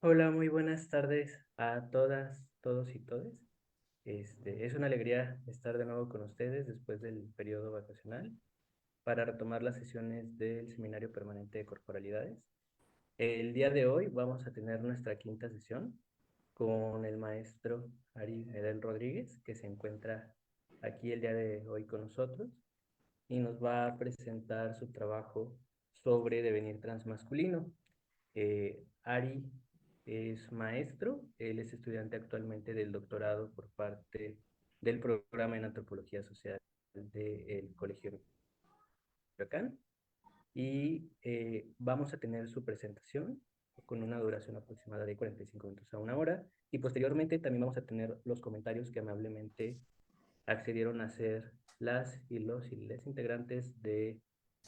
Hola, muy buenas tardes a todas, todos y todes. Es una alegría estar de nuevo con ustedes después del periodo vacacional para retomar las sesiones del Seminario Permanente de Corporalidades. El día de hoy vamos a tener nuestra quinta sesión con el maestro Ari Medel Rodríguez, que se encuentra aquí el día de hoy con nosotros y nos va a presentar su trabajo sobre devenir transmasculino. Ari es maestro, él es estudiante actualmente del doctorado por parte del programa en Antropología Social del Colegio Michoacán y vamos a tener su presentación con una duración aproximada de 45 minutos a una hora y posteriormente también vamos a tener los comentarios que amablemente accedieron a hacer las y los y les integrantes de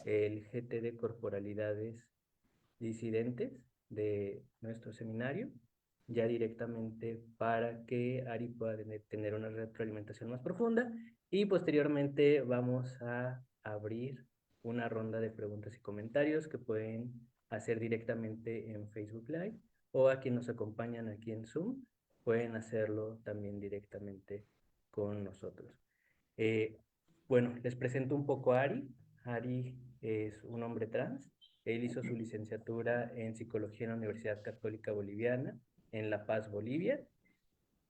el GT de Corporalidades disidentes de nuestro seminario, ya directamente para que Ari pueda tener una retroalimentación más profunda y posteriormente vamos a abrir una ronda de preguntas y comentarios que pueden hacer directamente en Facebook Live o a quienes nos acompañan aquí en Zoom pueden hacerlo también directamente con nosotros. Eh, bueno, les presento un poco a Ari. Ari es un hombre trans. Él hizo su licenciatura en psicología en la Universidad Católica Boliviana, en La Paz, Bolivia.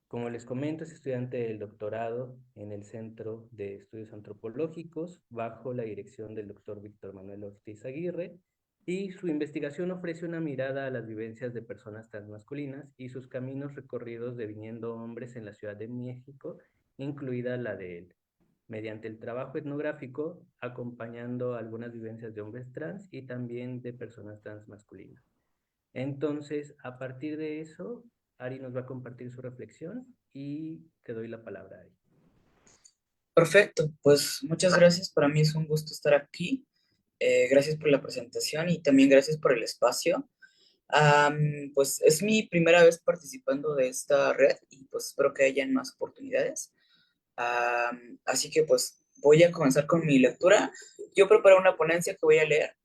Como les comento, es estudiante del doctorado en el Centro de Estudios Antropológicos, bajo la dirección del doctor Víctor Manuel Ortiz Aguirre, y su investigación ofrece una mirada a las vivencias de personas transmasculinas y sus caminos recorridos deviniendo hombres en la Ciudad de México, incluida la de él mediante el trabajo etnográfico, acompañando algunas vivencias de hombres trans y también de personas trans masculinas. Entonces, a partir de eso, Ari nos va a compartir su reflexión y te doy la palabra, Ari. Perfecto, pues muchas gracias. Para mí es un gusto estar aquí. Gracias por la presentación y también gracias por el espacio. Pues es mi primera vez participando de esta red y pues espero que hayan más oportunidades. Así que pues voy a comenzar con mi lectura. Yo preparé una ponencia que voy a leer.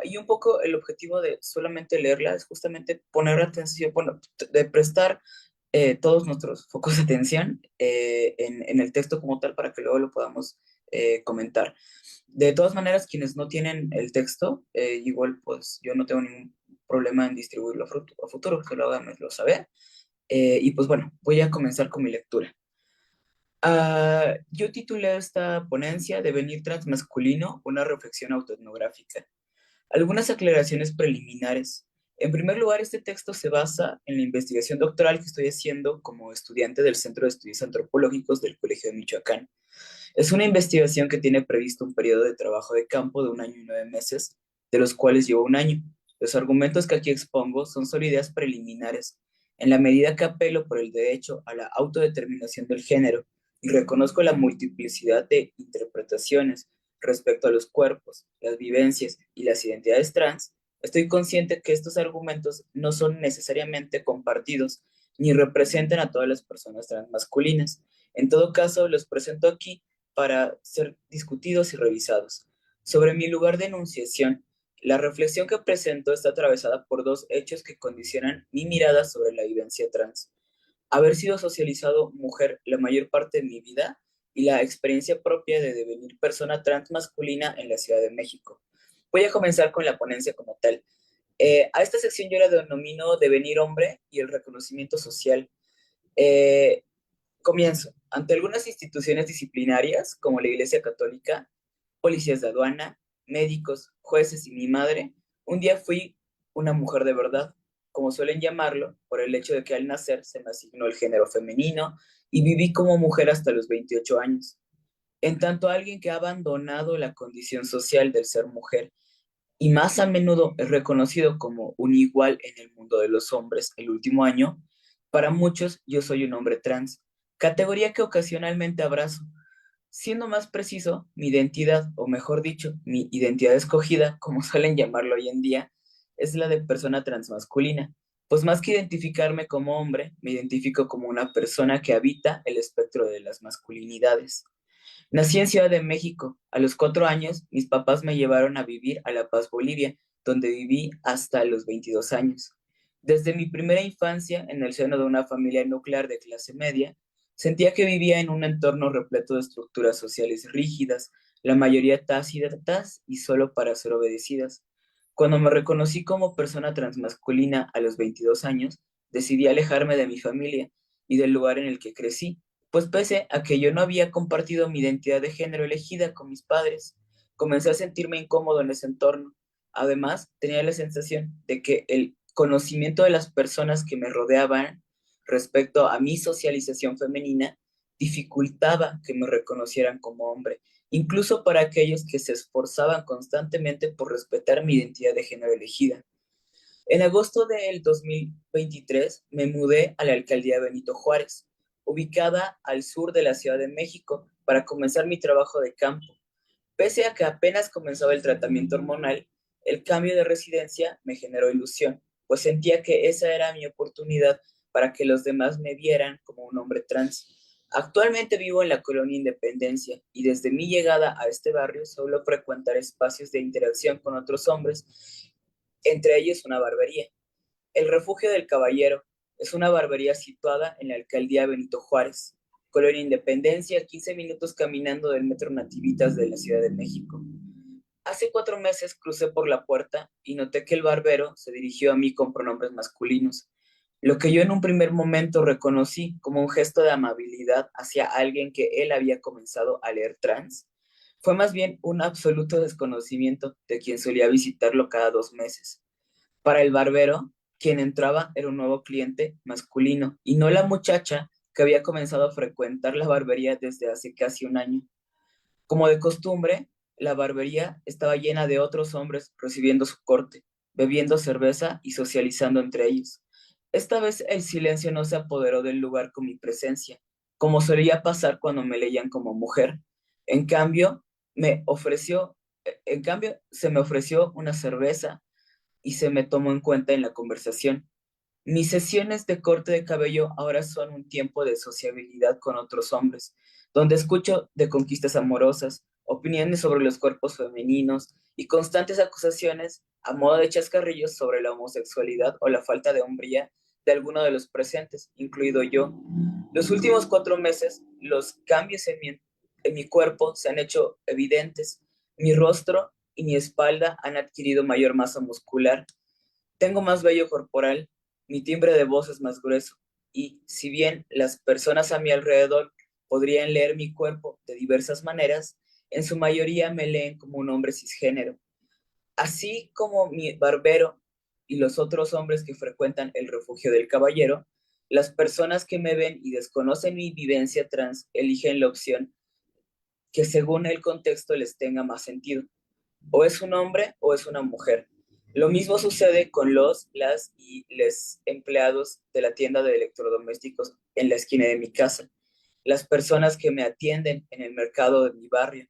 Y un poco el objetivo de solamente leerla es justamente poner atención, bueno, de prestar todos nuestros focos de atención en el texto como tal para que luego lo podamos comentar. De todas maneras, quienes no tienen el texto, igual pues yo no tengo ningún problema en distribuirlo a futuro, que lo hagan lo saber. Y pues bueno, voy a comenzar con mi lectura. Yo titulé esta ponencia Devenir transmasculino, una reflexión autoetnográfica. Algunas aclaraciones preliminares. En primer lugar, este texto se basa en la investigación doctoral que estoy haciendo como estudiante del Centro de Estudios Antropológicos del Colegio de Michoacán. Es una investigación que tiene previsto un periodo de trabajo de campo de 1 año y 9 meses, de los cuales llevo 1 año. Los argumentos que aquí expongo son solo ideas preliminares, en la medida que apelo por el derecho a la autodeterminación del género y reconozco la multiplicidad de interpretaciones respecto a los cuerpos, las vivencias y las identidades trans. Estoy consciente que estos argumentos no son necesariamente compartidos ni representan a todas las personas transmasculinas. En todo caso, los presento aquí para ser discutidos y revisados. Sobre mi lugar de enunciación, la reflexión que presento está atravesada por dos hechos que condicionan mi mirada sobre la vivencia trans. Haber sido socializado mujer la mayor parte de mi vida y la experiencia propia de devenir persona trans masculina en la Ciudad de México. Voy a comenzar con la ponencia como tal. A esta sección yo la denomino Devenir hombre y el reconocimiento social. Eh, Comienzo. Ante algunas instituciones disciplinarias, como la Iglesia Católica, policías de aduana, médicos, jueces y mi madre, un día fui una mujer de verdad, como suelen llamarlo, por el hecho de que al nacer se me asignó el género femenino y viví como mujer hasta los 28 años. En tanto, alguien que ha abandonado la condición social del ser mujer y más a menudo es reconocido como un igual en el mundo de los hombres el último año, para muchos yo soy un hombre trans, categoría que ocasionalmente abrazo. Siendo más preciso, mi identidad, o mejor dicho, mi identidad escogida, como suelen llamarlo hoy en día, es la de persona transmasculina, pues más que identificarme como hombre, me identifico como una persona que habita el espectro de las masculinidades. Nací en Ciudad de México. A los 4 años, mis papás me llevaron a vivir a La Paz, Bolivia, donde viví hasta los 22 años. Desde mi primera infancia, en el seno de una familia nuclear de clase media, sentía que vivía en un entorno repleto de estructuras sociales rígidas, la mayoría tácitas y solo para ser obedecidas. Cuando me reconocí como persona transmasculina a los 22 años, decidí alejarme de mi familia y del lugar en el que crecí, pues pese a que yo no había compartido mi identidad de género elegida con mis padres, comencé a sentirme incómodo en ese entorno. Además, tenía la sensación de que el conocimiento de las personas que me rodeaban respecto a mi socialización femenina dificultaba que me reconocieran como hombre, incluso para aquellos que se esforzaban constantemente por respetar mi identidad de género elegida. En agosto del 2023 me mudé a la alcaldía Benito Juárez, ubicada al sur de la Ciudad de México, para comenzar mi trabajo de campo. Pese a que apenas comenzaba el tratamiento hormonal, el cambio de residencia me generó ilusión, pues sentía que esa era mi oportunidad para que los demás me vieran como un hombre trans. Actualmente vivo en la colonia Independencia y desde mi llegada a este barrio suelo frecuentar espacios de interacción con otros hombres, entre ellos una barbería. El Refugio del Caballero es una barbería situada en la alcaldía Benito Juárez, Colonia Independencia, 15 minutos caminando del Metro Nativitas de la Ciudad de México. Hace 4 meses crucé por la puerta y noté que el barbero se dirigió a mí con pronombres masculinos, lo que yo en un primer momento reconocí como un gesto de amabilidad hacia alguien que él había comenzado a leer trans. Fue más bien un absoluto desconocimiento de quien solía visitarlo cada 2 meses. Para el barbero, quien entraba era un nuevo cliente masculino y no la muchacha que había comenzado a frecuentar la barbería desde hace casi un año. Como de costumbre, la barbería estaba llena de otros hombres recibiendo su corte, bebiendo cerveza y socializando entre ellos. Esta vez el silencio no se apoderó del lugar con mi presencia, como solía pasar cuando me leían como mujer. En cambio, se me ofreció una cerveza y se me tomó en cuenta en la conversación. Mis sesiones de corte de cabello ahora son un tiempo de sociabilidad con otros hombres, donde escucho de conquistas amorosas, opiniones sobre los cuerpos femeninos y constantes acusaciones a modo de chascarrillos sobre la homosexualidad o la falta de hombría de alguno de los presentes, incluido yo. Los últimos 4 meses, los cambios en mi cuerpo se han hecho evidentes. Mi rostro y mi espalda han adquirido mayor masa muscular. Tengo más vello corporal, mi timbre de voz es más grueso, y si bien las personas a mi alrededor podrían leer mi cuerpo de diversas maneras, en su mayoría me leen como un hombre cisgénero. Así como mi barbero y los otros hombres que frecuentan el refugio del caballero, las personas que me ven y desconocen mi vivencia trans eligen la opción que según el contexto les tenga más sentido. O es un hombre o es una mujer. Lo mismo sucede con las y les empleados de la tienda de electrodomésticos en la esquina de mi casa, las personas que me atienden en el mercado de mi barrio,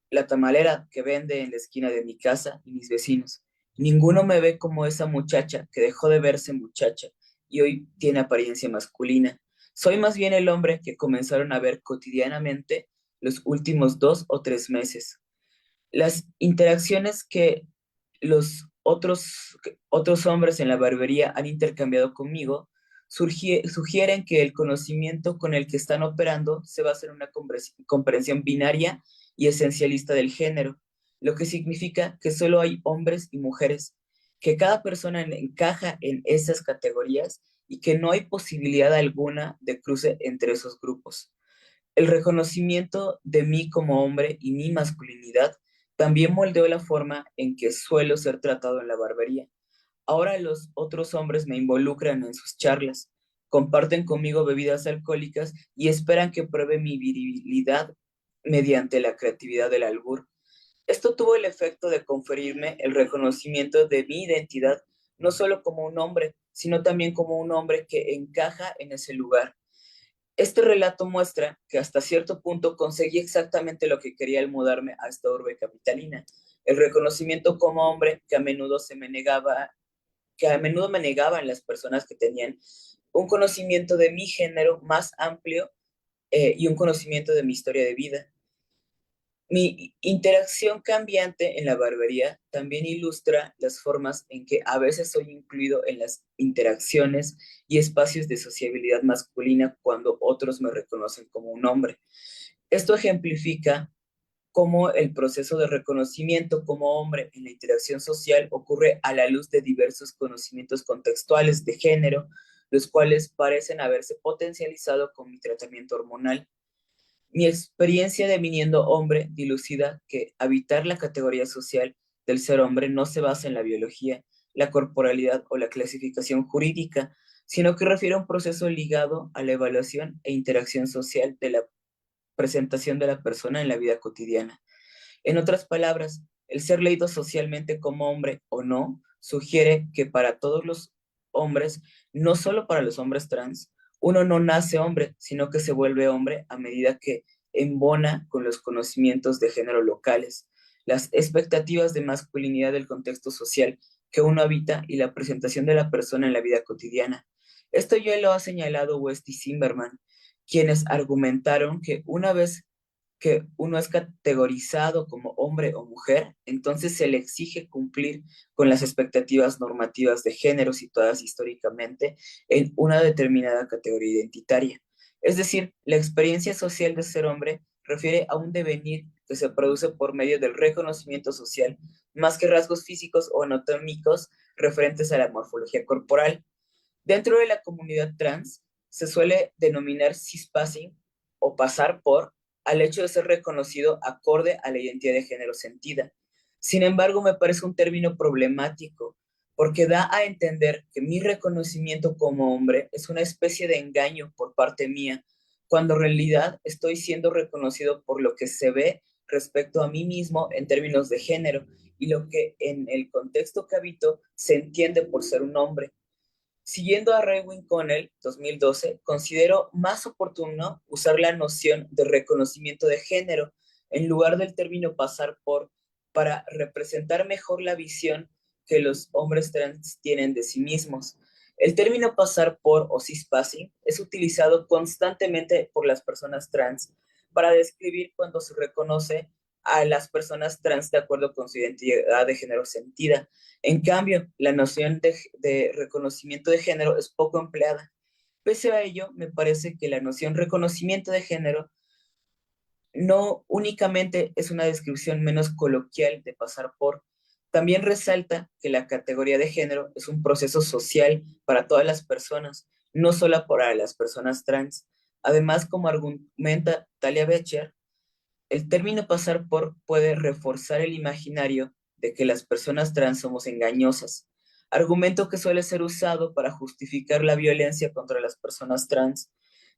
la tamalera que vende en la esquina de mi casa y mis vecinos. Ninguno me ve como esa muchacha que dejó de verse muchacha y hoy tiene apariencia masculina. Soy más bien el hombre que comenzaron a ver cotidianamente los últimos 2 o 3 meses. Las interacciones que los otros hombres en la barbería han intercambiado conmigo sugieren que el conocimiento con el que están operando se basa en una comprensión binaria y esencialista del género, lo que significa que solo hay hombres y mujeres, que cada persona encaja en esas categorías y que no hay posibilidad alguna de cruce entre esos grupos. El reconocimiento de mí como hombre y mi masculinidad también moldeó la forma en que suelo ser tratado en la barbería. Ahora los otros hombres me involucran en sus charlas, comparten conmigo bebidas alcohólicas y esperan que pruebe mi virilidad mediante la creatividad del albur. Esto tuvo el efecto de conferirme el reconocimiento de mi identidad, no solo como un hombre, sino también como un hombre que encaja en ese lugar. Este relato muestra que hasta cierto punto conseguí exactamente lo que quería al mudarme a esta urbe capitalina, el reconocimiento como hombre que a menudo me negaban las personas que tenían un conocimiento de mi género más amplio y un conocimiento de mi historia de vida. Mi interacción cambiante en la barbería también ilustra las formas en que a veces soy incluido en las interacciones y espacios de sociabilidad masculina cuando otros me reconocen como un hombre. Esto ejemplifica cómo el proceso de reconocimiento como hombre en la interacción social ocurre a la luz de diversos conocimientos contextuales de género, los cuales parecen haberse potencializado con mi tratamiento hormonal. Mi experiencia deviniendo hombre dilucida que habitar la categoría social del ser hombre no se basa en la biología, la corporalidad o la clasificación jurídica, sino que refiere a un proceso ligado a la evaluación e interacción social de la presentación de la persona en la vida cotidiana. En otras palabras, el ser leído socialmente como hombre o no sugiere que para todos los hombres, no solo para los hombres trans, uno no nace hombre, sino que se vuelve hombre a medida que embona con los conocimientos de género locales, las expectativas de masculinidad del contexto social que uno habita y la presentación de la persona en la vida cotidiana. Esto ya lo ha señalado West y Zimmerman, quienes argumentaron que una vez que uno es categorizado como hombre o mujer, entonces se le exige cumplir con las expectativas normativas de género situadas históricamente en una determinada categoría identitaria. Es decir, la experiencia social de ser hombre refiere a un devenir que se produce por medio del reconocimiento social, más que rasgos físicos o anatómicos referentes a la morfología corporal. Dentro de la comunidad trans se suele denominar cispassing o pasar por al hecho de ser reconocido acorde a la identidad de género sentida. Sin embargo, me parece un término problemático porque da a entender que mi reconocimiento como hombre es una especie de engaño por parte mía, cuando en realidad estoy siendo reconocido por lo que se ve respecto a mí mismo en términos de género y lo que en el contexto que habito se entiende por ser un hombre. Siguiendo a Raewyn Connell, 2012, considero más oportuno usar la noción de reconocimiento de género en lugar del término pasar por para representar mejor la visión que los hombres trans tienen de sí mismos. El término pasar por o cispassing es utilizado constantemente por las personas trans para describir cuando se reconoce a las personas trans de acuerdo con su identidad de género sentida. En cambio, la noción de reconocimiento de género es poco empleada. Pese a ello, me parece que la noción reconocimiento de género no únicamente es una descripción menos coloquial de pasar por, también resalta que la categoría de género es un proceso social para todas las personas, no solo para las personas trans. Además, como argumenta Talia Becher, el término pasar por puede reforzar el imaginario de que las personas trans somos engañosas, argumento que suele ser usado para justificar la violencia contra las personas trans.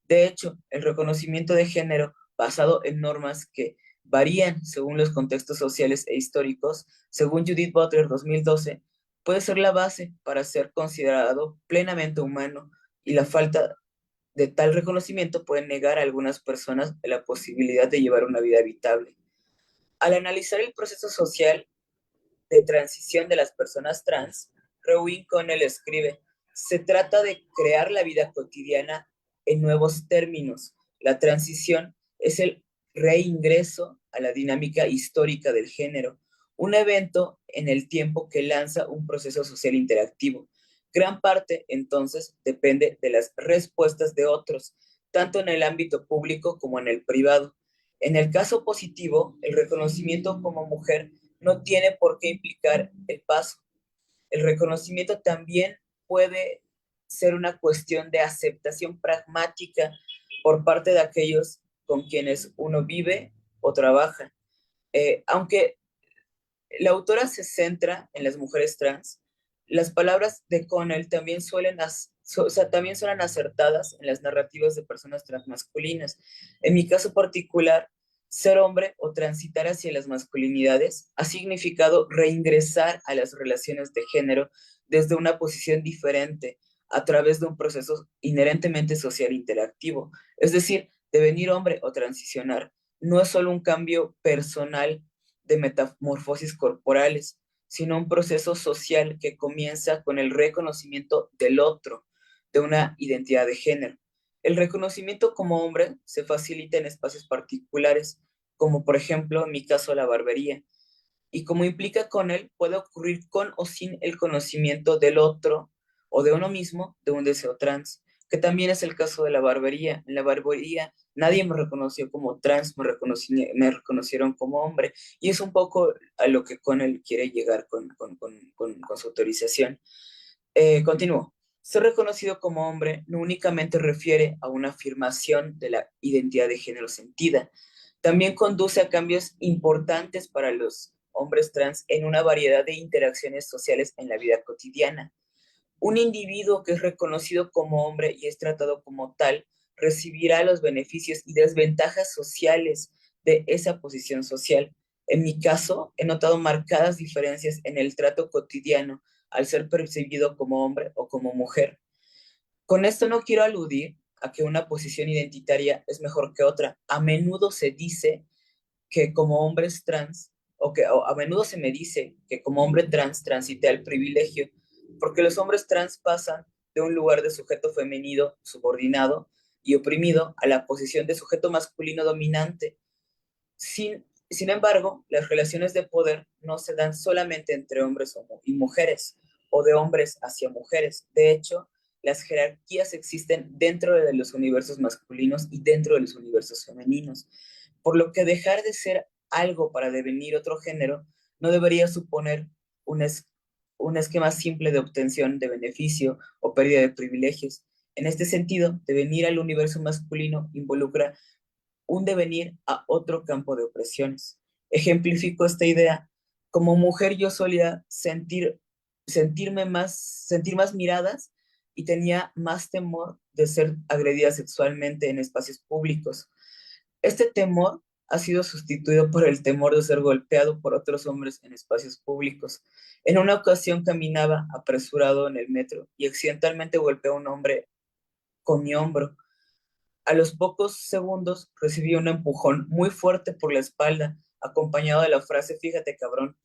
De hecho, el reconocimiento de género basado en normas que varían según los contextos sociales e históricos, según Judith Butler 2012, puede ser la base para ser considerado plenamente humano y la falta de tal reconocimiento puede negar a algunas personas la posibilidad de llevar una vida habitable. Al analizar el proceso social de transición de las personas trans, Rowing Connell escribe, se trata de crear la vida cotidiana en nuevos términos. La transición es el reingreso a la dinámica histórica del género, un evento en el tiempo que lanza un proceso social interactivo. Gran parte, entonces, depende de las respuestas de otros, tanto en el ámbito público como en el privado. En el caso positivo, el reconocimiento como mujer no tiene por qué implicar el paso. El reconocimiento también puede ser una cuestión de aceptación pragmática por parte de aquellos con quienes uno vive o trabaja. Aunque la autora se centra en las mujeres trans, las palabras de Connell también también suenan acertadas en las narrativas de personas transmasculinas. En mi caso particular, ser hombre o transitar hacia las masculinidades ha significado reingresar a las relaciones de género desde una posición diferente, a través de un proceso inherentemente social interactivo. Es decir, devenir hombre o transicionar no es solo un cambio personal de metamorfosis corporales, sino un proceso social que comienza con el reconocimiento del otro, de una identidad de género. El reconocimiento como hombre se facilita en espacios particulares, como por ejemplo en mi caso la barbería. Y como implica con él, puede ocurrir con o sin el conocimiento del otro o de uno mismo de un deseo trans, que también es el caso de la barbería. En la barbería nadie me reconoció como trans, me reconocieron como hombre, y es un poco a lo que con él quiere llegar con su autorización. Continúo. Ser reconocido como hombre no únicamente refiere a una afirmación de la identidad de género sentida, también conduce a cambios importantes para los hombres trans en una variedad de interacciones sociales en la vida cotidiana. Un individuo que es reconocido como hombre y es tratado como tal recibirá los beneficios y desventajas sociales de esa posición social. En mi caso, he notado marcadas diferencias en el trato cotidiano al ser percibido como hombre o como mujer. Con esto no quiero aludir a que una posición identitaria es mejor que otra. A menudo se dice que como hombres trans, o a menudo se me dice que como hombre trans transité al privilegio, porque los hombres trans pasan de un lugar de sujeto femenino subordinado y oprimido a la posición de sujeto masculino dominante. Sin embargo, las relaciones de poder no se dan solamente entre hombres y mujeres, o de hombres hacia mujeres. De hecho, las jerarquías existen dentro de los universos masculinos y dentro de los universos femeninos, por lo que dejar de ser algo para devenir otro género no debería suponer un, es, un esquema simple de obtención de beneficio o pérdida de privilegios. En este sentido, devenir al universo masculino involucra un devenir a otro campo de opresiones. Ejemplifico esta idea. Como mujer yo solía sentir más miradas y tenía más temor de ser agredida sexualmente en espacios públicos. Este temor ha sido sustituido por el temor de ser golpeado por otros hombres en espacios públicos. En una ocasión caminaba apresurado en el metro y accidentalmente golpeé a un hombre con mi hombro. A los pocos segundos recibí un empujón muy fuerte por la espalda, acompañado de la frase, fíjate cabrón.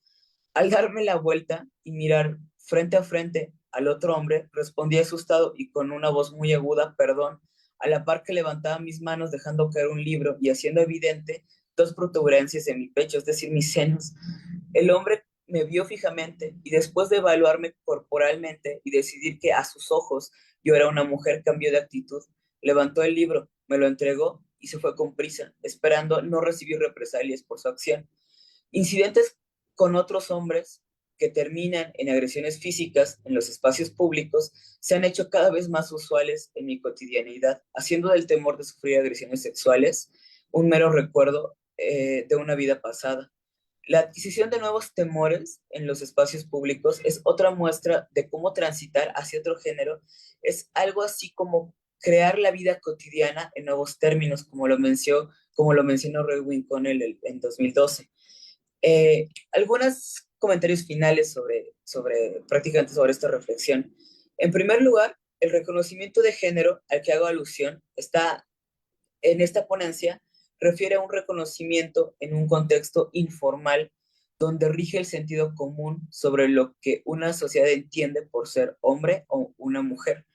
Al darme la vuelta y mirar frente a frente al otro hombre, respondí asustado y con una voz muy aguda, perdón, a la par que levantaba mis manos dejando caer un libro y haciendo evidente dos protuberancias en mi pecho, es decir, mis senos. El hombre me vio fijamente y después de evaluarme corporalmente y decidir que a sus ojos yo era una mujer, cambió de actitud. Levantó el libro, me lo entregó y se fue con prisa, esperando no recibir represalias por su acción. Incidentes con otros hombres que terminan en agresiones físicas en los espacios públicos se han hecho cada vez más usuales en mi cotidianidad, haciendo del temor de sufrir agresiones sexuales un mero recuerdo de una vida pasada. La adquisición de nuevos temores en los espacios públicos es otra muestra de cómo transitar hacia otro género. Es algo así como crear la vida cotidiana en nuevos términos, como lo mencionó Roy Connell en 2012. Algunos comentarios finales prácticamente sobre esta reflexión. En primer lugar, el reconocimiento de género al que hago alusión está en esta ponencia refiere a un reconocimiento en un contexto informal donde rige el sentido común sobre lo que una sociedad entiende por ser hombre o una mujer.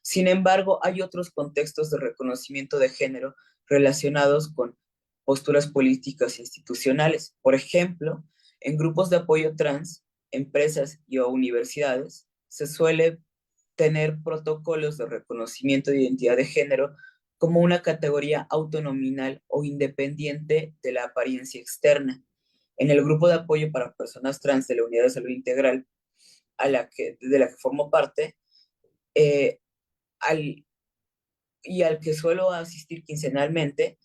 Sin embargo, hay otros contextos de reconocimiento de género relacionados con posturas políticas e institucionales. Por ejemplo, en grupos de apoyo trans, empresas y o universidades, se suele tener protocolos de reconocimiento de identidad de género como una categoría autonominal o independiente de la apariencia externa. En el grupo de apoyo para personas trans de la Unidad de Salud Integral, de la que formo parte, eh, al, y al que suelo asistir quincenalmente,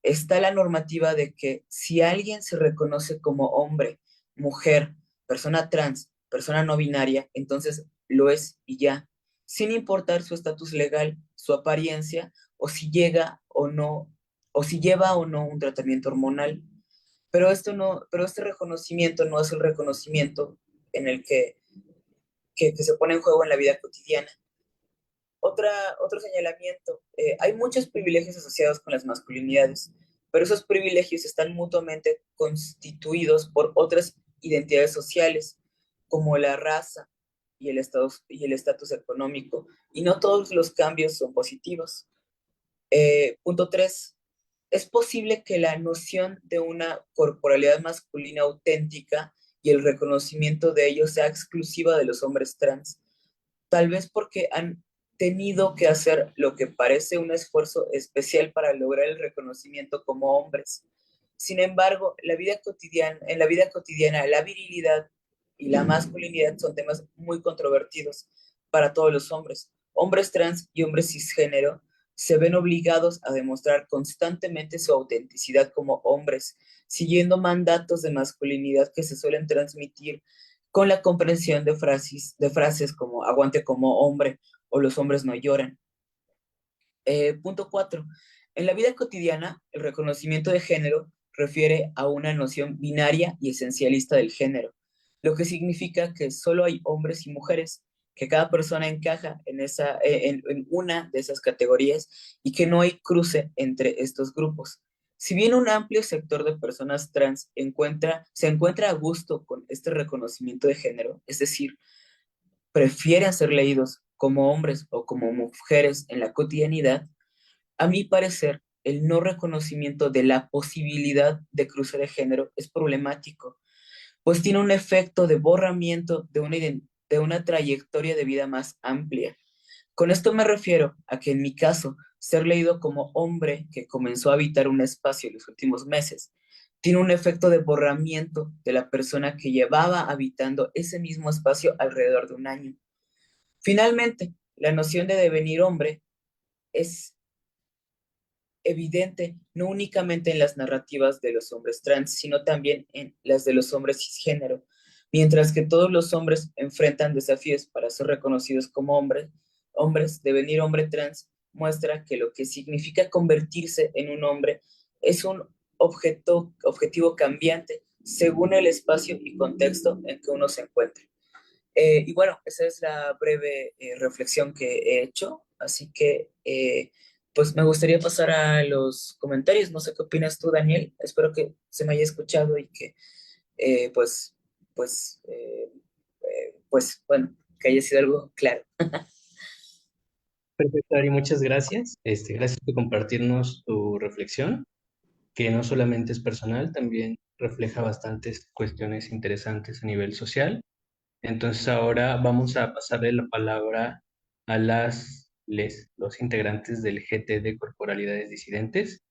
está la normativa de que si alguien se reconoce como hombre, mujer, persona trans, persona no binaria, entonces lo es y ya, sin importar su estatus legal, su apariencia, o si llega o no, o si lleva o no un tratamiento hormonal. Pero este reconocimiento no es el reconocimiento en el que se pone en juego en la vida cotidiana. Otro señalamiento, hay muchos privilegios asociados con las masculinidades, pero esos privilegios están mutuamente constituidos por otras identidades sociales, como la raza y el estatus económico, y no todos los cambios son positivos. Punto 3. es posible que la noción de una corporalidad masculina auténtica y el reconocimiento de ello sea exclusiva de los hombres trans, tal vez porque han tenido que hacer lo que parece un esfuerzo especial para lograr el reconocimiento como hombres. Sin embargo, en la vida cotidiana, la virilidad y la masculinidad son temas muy controvertidos para todos los hombres. Hombres trans y hombres cisgénero se ven obligados a demostrar constantemente su autenticidad como hombres, siguiendo mandatos de masculinidad que se suelen transmitir con la comprensión de frases como aguante como hombre o los hombres no lloran. Punto 4. En la vida cotidiana, el reconocimiento de género refiere a una noción binaria y esencialista del género, lo que significa que solo hay hombres y mujeres, que cada persona encaja en una de esas categorías y que no hay cruce entre estos grupos. Si bien un amplio sector de personas trans se encuentra a gusto con este reconocimiento de género, es decir, prefieren ser leídos como hombres o como mujeres en la cotidianidad, a mi parecer, el no reconocimiento de la posibilidad de cruce de género es problemático, pues tiene un efecto de borramiento de una trayectoria de vida más amplia. Con esto me refiero a que en mi caso, ser leído como hombre que comenzó a habitar un espacio en los últimos meses, tiene un efecto de borramiento de la persona que llevaba habitando ese mismo espacio alrededor de un año. Finalmente, la noción de devenir hombre es evidente no únicamente en las narrativas de los hombres trans, sino también en las de los hombres cisgénero. Mientras que todos los hombres enfrentan desafíos para ser reconocidos como hombres, devenir hombre trans muestra que lo que significa convertirse en un hombre es un objetivo cambiante según el espacio y contexto en que uno se encuentra. Y bueno, esa es la breve reflexión que he hecho, así que pues me gustaría pasar a los comentarios. No sé qué opinas tú, Daniel. Espero que se me haya escuchado y que eh, pues, pues, eh, pues bueno, que haya sido algo claro. Perfecto, Ari, muchas gracias. Gracias por compartirnos tu reflexión, que no solamente es personal, también refleja bastantes cuestiones interesantes a nivel social. Entonces ahora vamos a pasarle la palabra a los integrantes del GT de Corporalidades Disidentes.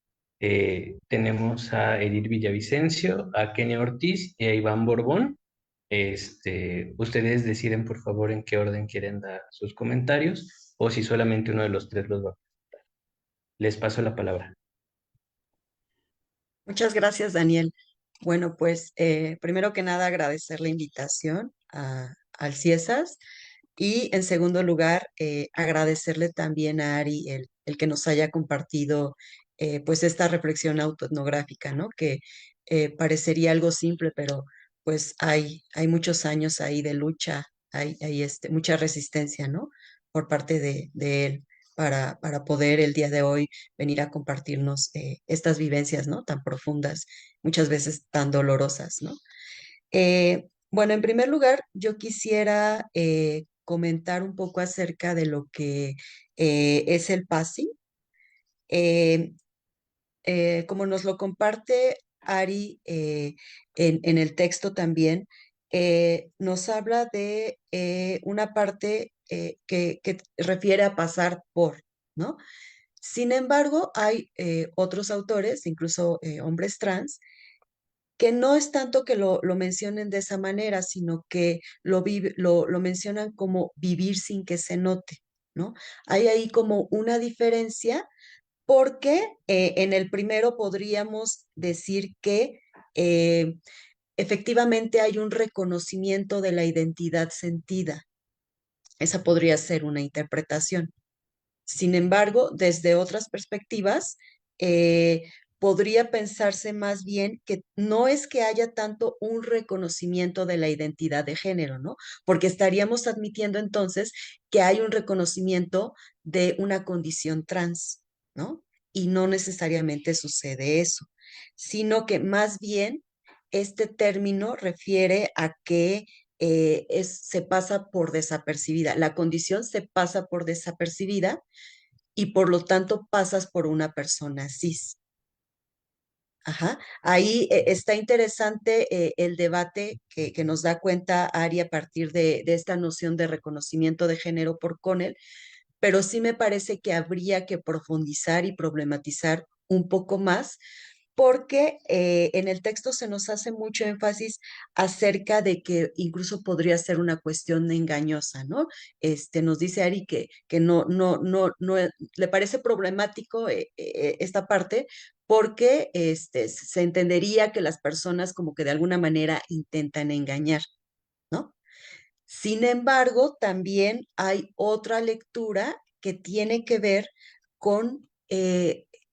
Tenemos a Edith Villavicencio, a Kenia Ortiz y a Iván Borbón. Ustedes deciden, por favor, en qué orden quieren dar sus comentarios o si solamente uno de los tres los va. Les paso la palabra. Muchas gracias, Daniel. Bueno, pues primero que nada agradecer la invitación al CIESAS y en segundo lugar agradecerle también a Ari el que nos haya compartido pues esta reflexión autoetnográfica, ¿no? Que parecería algo simple, pero pues hay muchos años ahí de lucha, hay mucha resistencia, ¿no? Por parte de él para poder el día de hoy venir a compartirnos estas vivencias, ¿no? Tan profundas, muchas veces tan dolorosas, ¿no? Bueno, en primer lugar, yo quisiera comentar un poco acerca de lo que es el PASI. Eh, como nos lo comparte Ari en el texto también, nos habla de una parte que refiere a pasar por, ¿no? Sin embargo, hay otros autores, incluso hombres trans, que no es tanto que lo mencionen de esa manera, sino que lo mencionan como vivir sin que se note, ¿no? Hay ahí como una diferencia porque en el primero podríamos decir que eh, efectivamente hay un reconocimiento de la identidad sentida. Esa podría ser una interpretación. Sin embargo, desde otras perspectivas, eh, podría pensarse más bien que no es que haya tanto un reconocimiento de la identidad de género, ¿no? Porque estaríamos admitiendo entonces que hay un reconocimiento de una condición trans, ¿no? Y no necesariamente sucede eso, sino que más bien este término refiere a que se pasa por desapercibida, la condición se pasa por desapercibida y por lo tanto pasas por una persona cis. Ajá. Ahí está interesante el debate que nos da cuenta Ari a partir de esta noción de reconocimiento de género por Connell, pero sí me parece que habría que profundizar y problematizar un poco más, porque en el texto se nos hace mucho énfasis acerca de que incluso podría ser una cuestión engañosa, ¿no? Nos dice Ari que no, le parece problemático esta parte porque se entendería que las personas como que de alguna manera intentan engañar, ¿no? Sin embargo, también hay otra lectura que tiene que ver con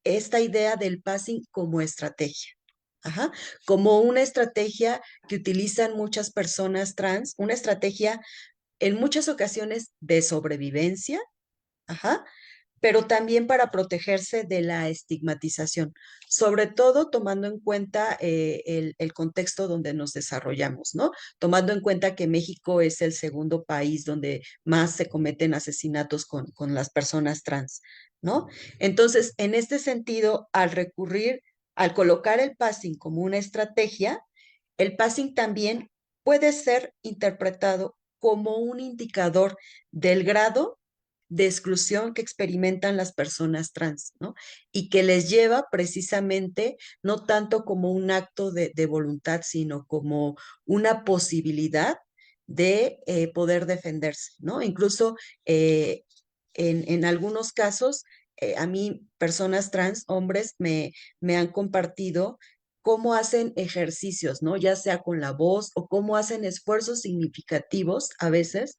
esta idea del passing como estrategia. Ajá, como una estrategia que utilizan muchas personas trans, una estrategia en muchas ocasiones de sobrevivencia, ajá, pero también para protegerse de la estigmatización, sobre todo tomando en cuenta el contexto donde nos desarrollamos, ¿no? Tomando en cuenta que México es el segundo país donde más se cometen asesinatos con las personas trans, ¿no? Entonces, en este sentido, al colocar el passing como una estrategia, el passing también puede ser interpretado como un indicador del grado de exclusión que experimentan las personas trans, ¿no? Y que les lleva precisamente no tanto como un acto de voluntad, sino como una posibilidad de poder defenderse, ¿no? Incluso en algunos casos, a mí personas trans, hombres, me han compartido cómo hacen ejercicios, ¿no? Ya sea con la voz o cómo hacen esfuerzos significativos a veces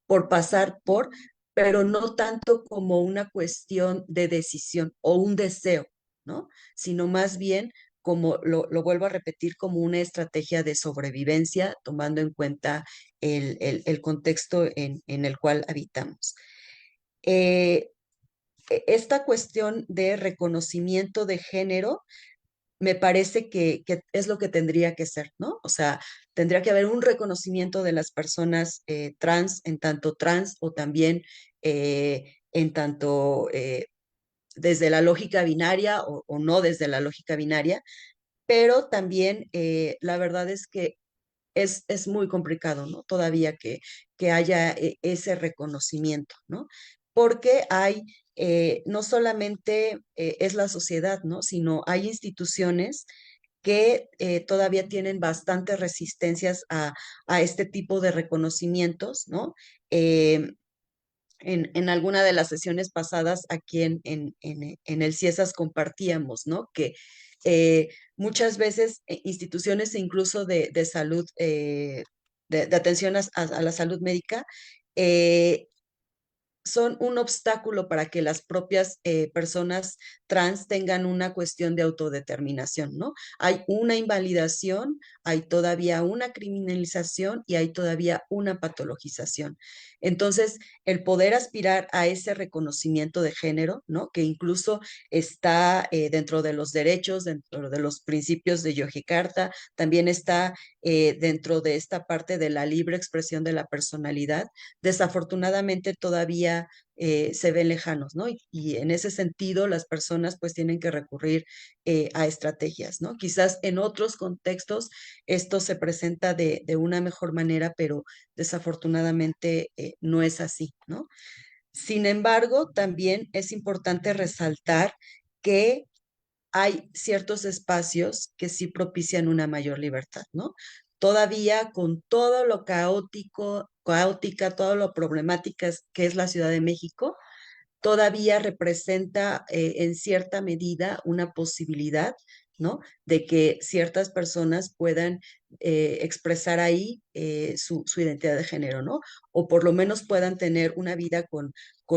por pasar por, pero no tanto como una cuestión de decisión o un deseo, ¿no? Sino más bien, como lo vuelvo a repetir, como una estrategia de sobrevivencia, tomando en cuenta el contexto en el cual habitamos. Eh, esta cuestión de reconocimiento de género me parece que es lo que tendría que ser, ¿no? O sea, tendría que haber un reconocimiento de las personas trans en tanto trans o también en tanto desde la lógica binaria o no desde la lógica binaria, pero también la verdad es que es muy complicado, ¿no? Todavía que haya ese reconocimiento, ¿no? Porque hay, no solamente es la sociedad, ¿no? Sino hay instituciones que todavía tienen bastantes resistencias a este tipo de reconocimientos, ¿no? En alguna de las sesiones pasadas aquí en el CIESAS compartíamos, ¿no? Que muchas veces instituciones incluso de salud, de atención a la salud médica, eh, son un obstáculo para que las propias personas trans tengan una cuestión de autodeterminación, ¿no? Hay una invalidación, hay todavía una criminalización y hay todavía una patologización. Entonces, el poder aspirar a ese reconocimiento de género, ¿no? Que incluso está dentro de los derechos, dentro de los principios de Yogyakarta, también está dentro de esta parte de la libre expresión de la personalidad, desafortunadamente todavía se ven lejanos, ¿no? Y en ese sentido las personas pues tienen que recurrir a estrategias, ¿no? Quizás en otros contextos esto se presenta de una mejor manera, pero desafortunadamente no es así, ¿no? Sin embargo, también es importante resaltar que hay ciertos espacios que sí propician una mayor libertad, ¿no? Todavía con todo lo caótica, todo lo problemáticas que es la Ciudad de México, todavía representa en cierta medida una posibilidad, ¿no? De que ciertas personas puedan expresar ahí su identidad de género, ¿no? O por lo menos puedan tener una vida con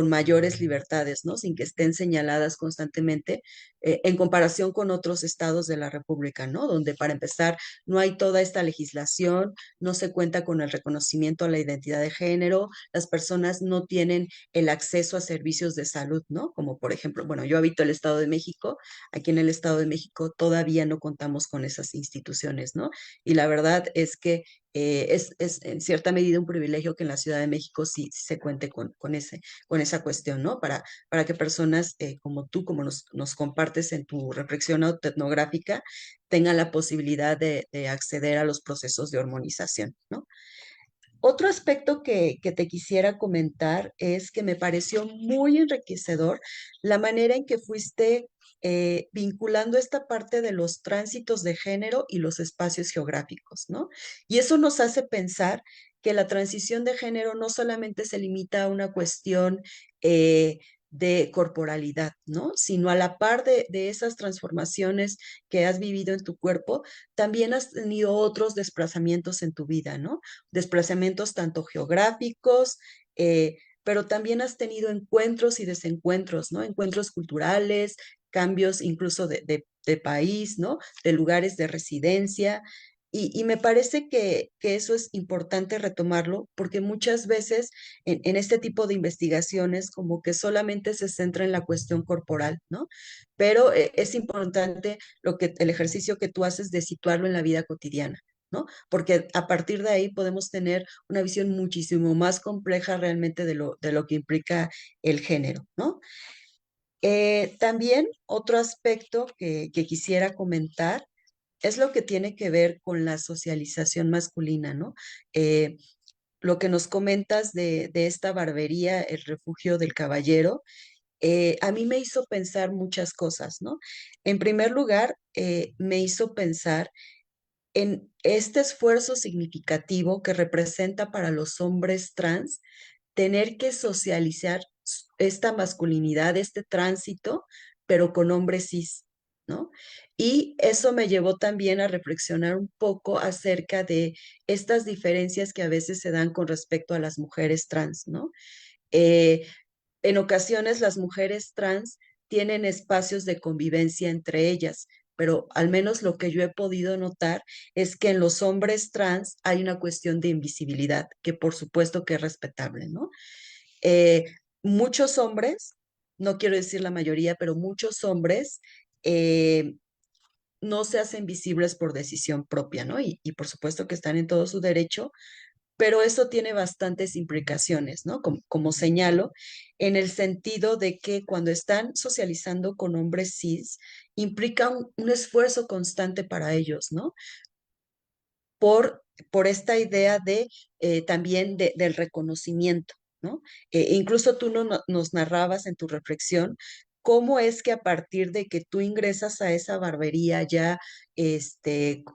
mayores libertades, ¿no? Sin que estén señaladas constantemente en comparación con otros estados de la República, ¿no? Donde para empezar no hay toda esta legislación, no se cuenta con el reconocimiento a la identidad de género, las personas no tienen el acceso a servicios de salud, ¿no? Como por ejemplo, bueno, yo habito el Estado de México, aquí en el Estado de México todavía no contamos con esas instituciones, ¿no? Y la la verdad es que es en cierta medida un privilegio que en la Ciudad de México sí se cuente con esa cuestión, ¿no? Para que personas como tú, como nos compartes en tu reflexión autoetnográfica, tengan la posibilidad de acceder a los procesos de hormonización, ¿no? Otro aspecto que te quisiera comentar es que me pareció muy enriquecedor la manera en que fuiste vinculando esta parte de los tránsitos de género y los espacios geográficos, ¿no? Y eso nos hace pensar que la transición de género no solamente se limita a una cuestión eh, de corporalidad, ¿no? Sino a la par de esas transformaciones que has vivido en tu cuerpo, también has tenido otros desplazamientos en tu vida, ¿no? Desplazamientos tanto geográficos, pero también has tenido encuentros y desencuentros, ¿no? Encuentros culturales, cambios incluso de país, ¿no? De lugares de residencia. Y me parece que eso es importante retomarlo porque muchas veces en este tipo de investigaciones como que solamente se centra en la cuestión corporal, ¿no? Pero es importante el ejercicio que tú haces de situarlo en la vida cotidiana, ¿no? Porque a partir de ahí podemos tener una visión muchísimo más compleja realmente de lo que implica el género, ¿no? También otro aspecto que quisiera comentar es lo que tiene que ver con la socialización masculina, ¿no? Eh, lo que nos comentas de esta barbería, el refugio del caballero, a mí me hizo pensar muchas cosas, ¿no? En primer lugar, me hizo pensar en este esfuerzo significativo que representa para los hombres trans tener que socializar esta masculinidad, este tránsito, pero con hombres cis, ¿no? Y eso me llevó también a reflexionar un poco acerca de estas diferencias que a veces se dan con respecto a las mujeres trans, ¿no? Eh, en ocasiones las mujeres trans tienen espacios de convivencia entre ellas, pero al menos lo que yo he podido notar es que en los hombres trans hay una cuestión de invisibilidad, que por supuesto que es respetable, ¿no? Eh, muchos hombres, no quiero decir la mayoría, pero muchos hombres eh, no se hacen visibles por decisión propia, ¿no? Y por supuesto que están en todo su derecho, pero eso tiene bastantes implicaciones, ¿no? Como señalo, en el sentido de que cuando están socializando con hombres cis, implica un esfuerzo constante para ellos, ¿no? Por esta idea de también del reconocimiento, ¿no? Incluso tú nos narrabas en tu reflexión cómo es que a partir de que tú ingresas a esa barbería ya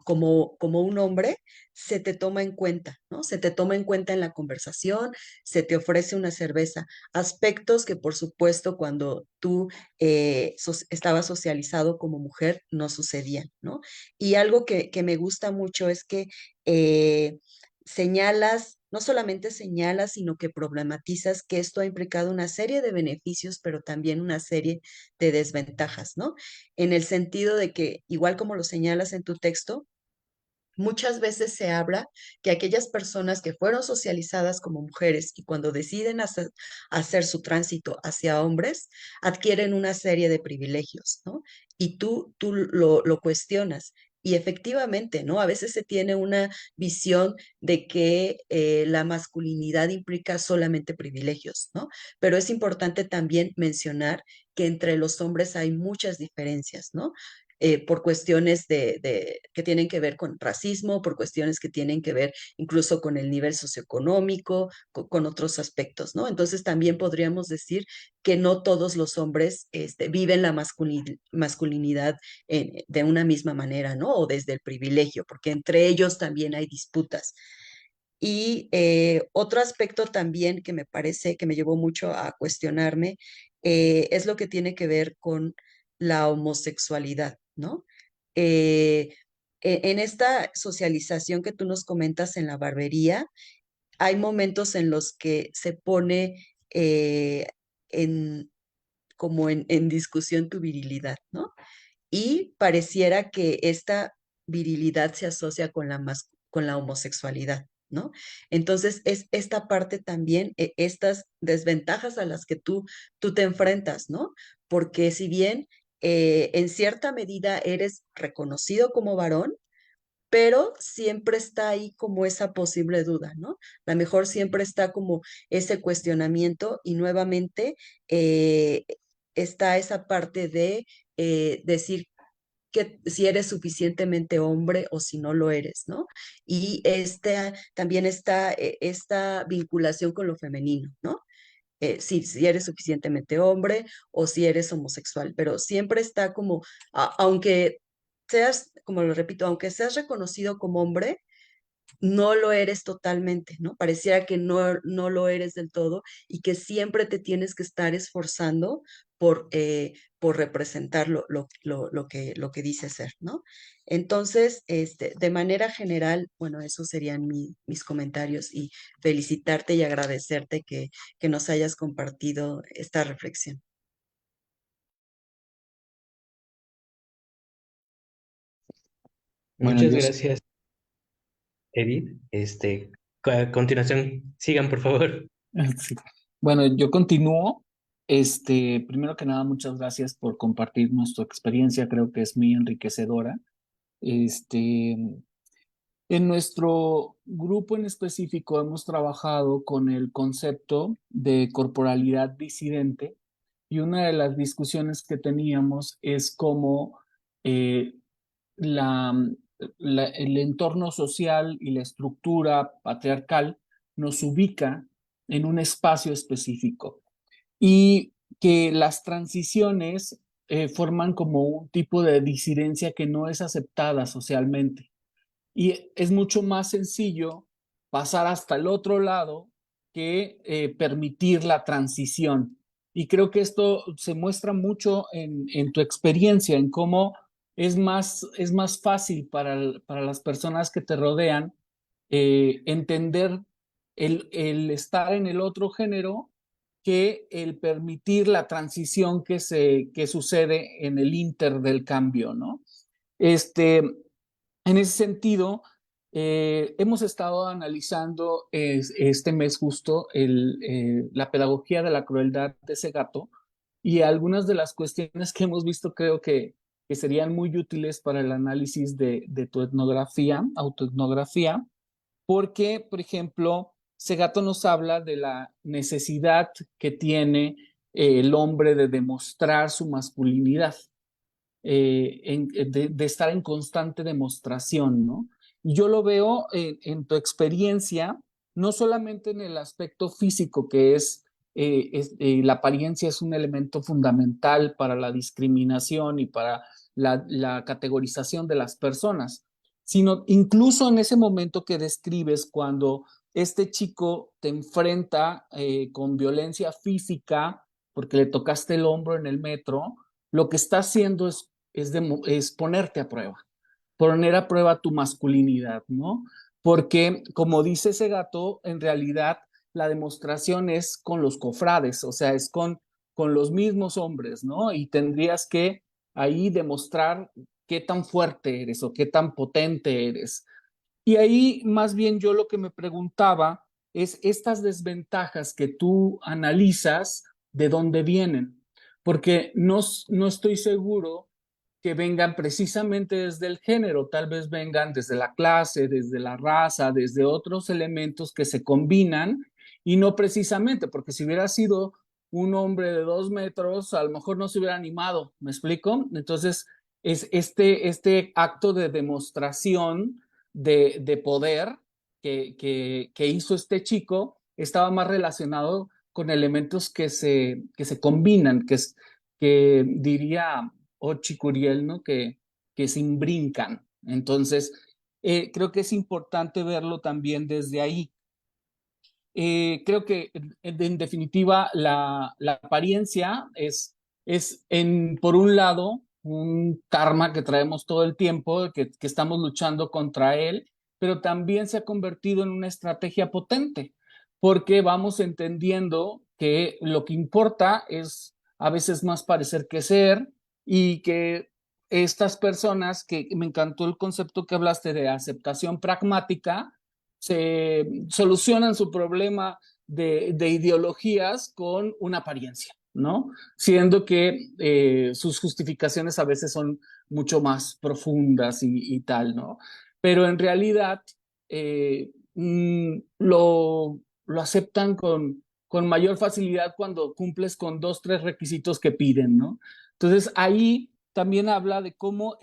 como un hombre, se te toma en cuenta, ¿no? Se te toma en cuenta en la conversación, se te ofrece una cerveza, aspectos que por supuesto cuando tú estabas socializado como mujer no sucedían, ¿no? Y algo que me gusta mucho es que eh, señalas, no solamente señalas, sino que problematizas que esto ha implicado una serie de beneficios, pero también una serie de desventajas, ¿no? En el sentido de que, igual como lo señalas en tu texto, muchas veces se habla que aquellas personas que fueron socializadas como mujeres y cuando deciden hacer su tránsito hacia hombres, adquieren una serie de privilegios, ¿no? Y tú lo cuestionas. Y efectivamente, ¿no? A veces se tiene una visión de que la masculinidad implica solamente privilegios, ¿no? Pero es importante también mencionar que entre los hombres hay muchas diferencias, ¿no? Por cuestiones que tienen que ver con racismo, por cuestiones que tienen que ver incluso con el nivel socioeconómico, con otros aspectos, ¿no? Entonces también podríamos decir que no todos los hombres viven la masculinidad de una misma manera, ¿no? O desde el privilegio, porque entre ellos también hay disputas. Y otro aspecto también que me parece que me llevó mucho a cuestionarme es lo que tiene que ver con la homosexualidad, ¿no? Eh, en esta socialización que tú nos comentas en la barbería, hay momentos en los que se pone en, como en discusión tu virilidad, ¿no? Y pareciera que esta virilidad se asocia con con la homosexualidad, ¿no? Entonces, es esta parte también, estas desventajas a las que tú te enfrentas, ¿no? Porque si bien en cierta medida eres reconocido como varón, pero siempre está ahí como esa posible duda, ¿no? A lo mejor siempre está como ese cuestionamiento y nuevamente eh, está esa parte de decir que si eres suficientemente hombre o si no lo eres, ¿no? Y también está esta vinculación con lo femenino, ¿no? Si eres suficientemente hombre o si eres homosexual, pero siempre está como, aunque seas, como lo repito, aunque seas reconocido como hombre, no lo eres totalmente, ¿no? Pareciera que no lo eres del todo y que siempre te tienes que estar esforzando por representar lo que dice ser, ¿no? Entonces, de manera general, bueno, esos serían mis comentarios y felicitarte y agradecerte que nos hayas compartido esta reflexión. Bueno, Muchas gracias, Edith. A continuación, sigan, por favor. sí. Bueno, yo continúo. Primero que nada, muchas gracias por compartirnos tu experiencia. Creo que es muy enriquecedora. Este, en nuestro grupo en específico hemos trabajado con el concepto de corporalidad disidente y una de las discusiones que teníamos es cómo eh, la, el entorno social y la estructura patriarcal nos ubica en un espacio específico y que las transiciones forman como un tipo de disidencia que no es aceptada socialmente. Y es mucho más sencillo pasar hasta el otro lado que permitir la transición. Y creo que esto se muestra mucho en tu experiencia, en cómo es más fácil para las personas que te rodean entender el estar en el otro género que el permitir la transición que sucede en el inter del cambio, ¿no? En ese sentido, hemos estado analizando este mes justo la pedagogía de la crueldad de ese gato y algunas de las cuestiones que hemos visto creo que serían muy útiles para el análisis de tu etnografía, autoetnografía, porque, por ejemplo, Segato nos habla de la necesidad que tiene el hombre de demostrar su masculinidad de estar en constante demostración, ¿no? Y yo lo veo en tu experiencia, no solamente en el aspecto físico, que la apariencia es un elemento fundamental para la discriminación y para la categorización de las personas, sino incluso en ese momento que describes cuando este chico te enfrenta con violencia física porque le tocaste el hombro en el metro, lo que está haciendo es ponerte a prueba, poner a prueba tu masculinidad, ¿no? Porque, como dice ese gato, en realidad la demostración es con los cofrades, o sea, es con los mismos hombres, ¿no? Y tendrías que ahí demostrar qué tan fuerte eres o qué tan potente eres. Y ahí más bien yo lo que me preguntaba es estas desventajas que tú analizas, ¿de dónde vienen? Porque no estoy seguro que vengan precisamente desde el género, tal vez vengan desde la clase, desde la raza, desde otros elementos que se combinan y no precisamente, porque si hubiera sido un hombre de 2 metros, a lo mejor no se hubiera animado, ¿me explico? Entonces, es este acto de demostración de poder que hizo este chico estaba más relacionado con elementos que se combinan, que diría Ochi Curiel, ¿no? Que se imbrincan. Entonces, creo que es importante verlo también desde ahí. Creo que en definitiva la apariencia por un lado, un karma que traemos todo el tiempo, que estamos luchando contra él, pero también se ha convertido en una estrategia potente, porque vamos entendiendo que lo que importa es a veces más parecer que ser y que estas personas, que me encantó el concepto que hablaste de aceptación pragmática, se solucionan su problema de ideologías con una apariencia, ¿no? Siendo que sus justificaciones a veces son mucho más profundas y tal, ¿no? pero en realidad eh, mm, lo aceptan con mayor facilidad cuando cumples con 2, 3 requisitos que piden, ¿no? Entonces ahí también habla de cómo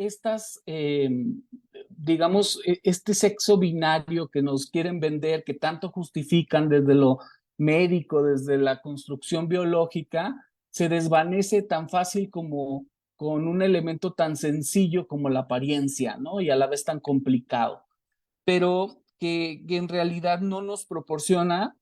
digamos, este sexo binario que nos quieren vender, que tanto justifican desde lo médico, desde la construcción biológica, se desvanece tan fácil como con un elemento tan sencillo como la apariencia, ¿no? Y a la vez tan complicado, pero que en realidad no nos proporciona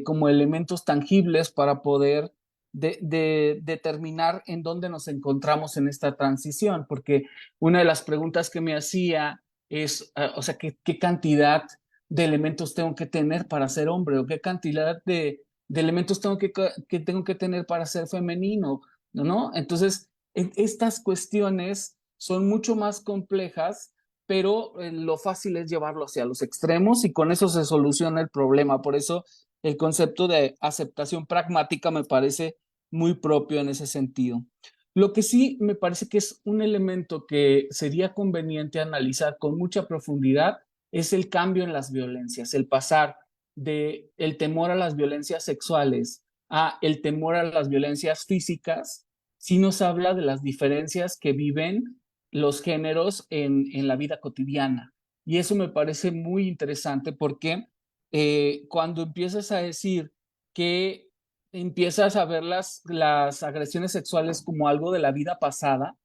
como elementos tangibles para poder determinar en dónde nos encontramos en esta transición, porque una de las preguntas que me hacía es, o sea, ¿qué cantidad de elementos tengo que tener para ser hombre? ¿O qué cantidad de elementos tengo que tener para ser femenino? ¿No? Entonces, estas cuestiones son mucho más complejas, pero lo fácil es llevarlo hacia los extremos y con eso se soluciona el problema. Por eso el concepto de aceptación pragmática me parece muy propio en ese sentido. Lo que sí me parece que es un elemento que sería conveniente analizar con mucha profundidad es el cambio en las violencias, el pasar de el temor a las violencias sexuales a el temor a las violencias físicas, sí nos habla de las diferencias que viven los géneros en la vida cotidiana. Y eso me parece muy interesante porque cuando empiezas a decir que empiezas a ver las agresiones sexuales como algo de la vida pasada,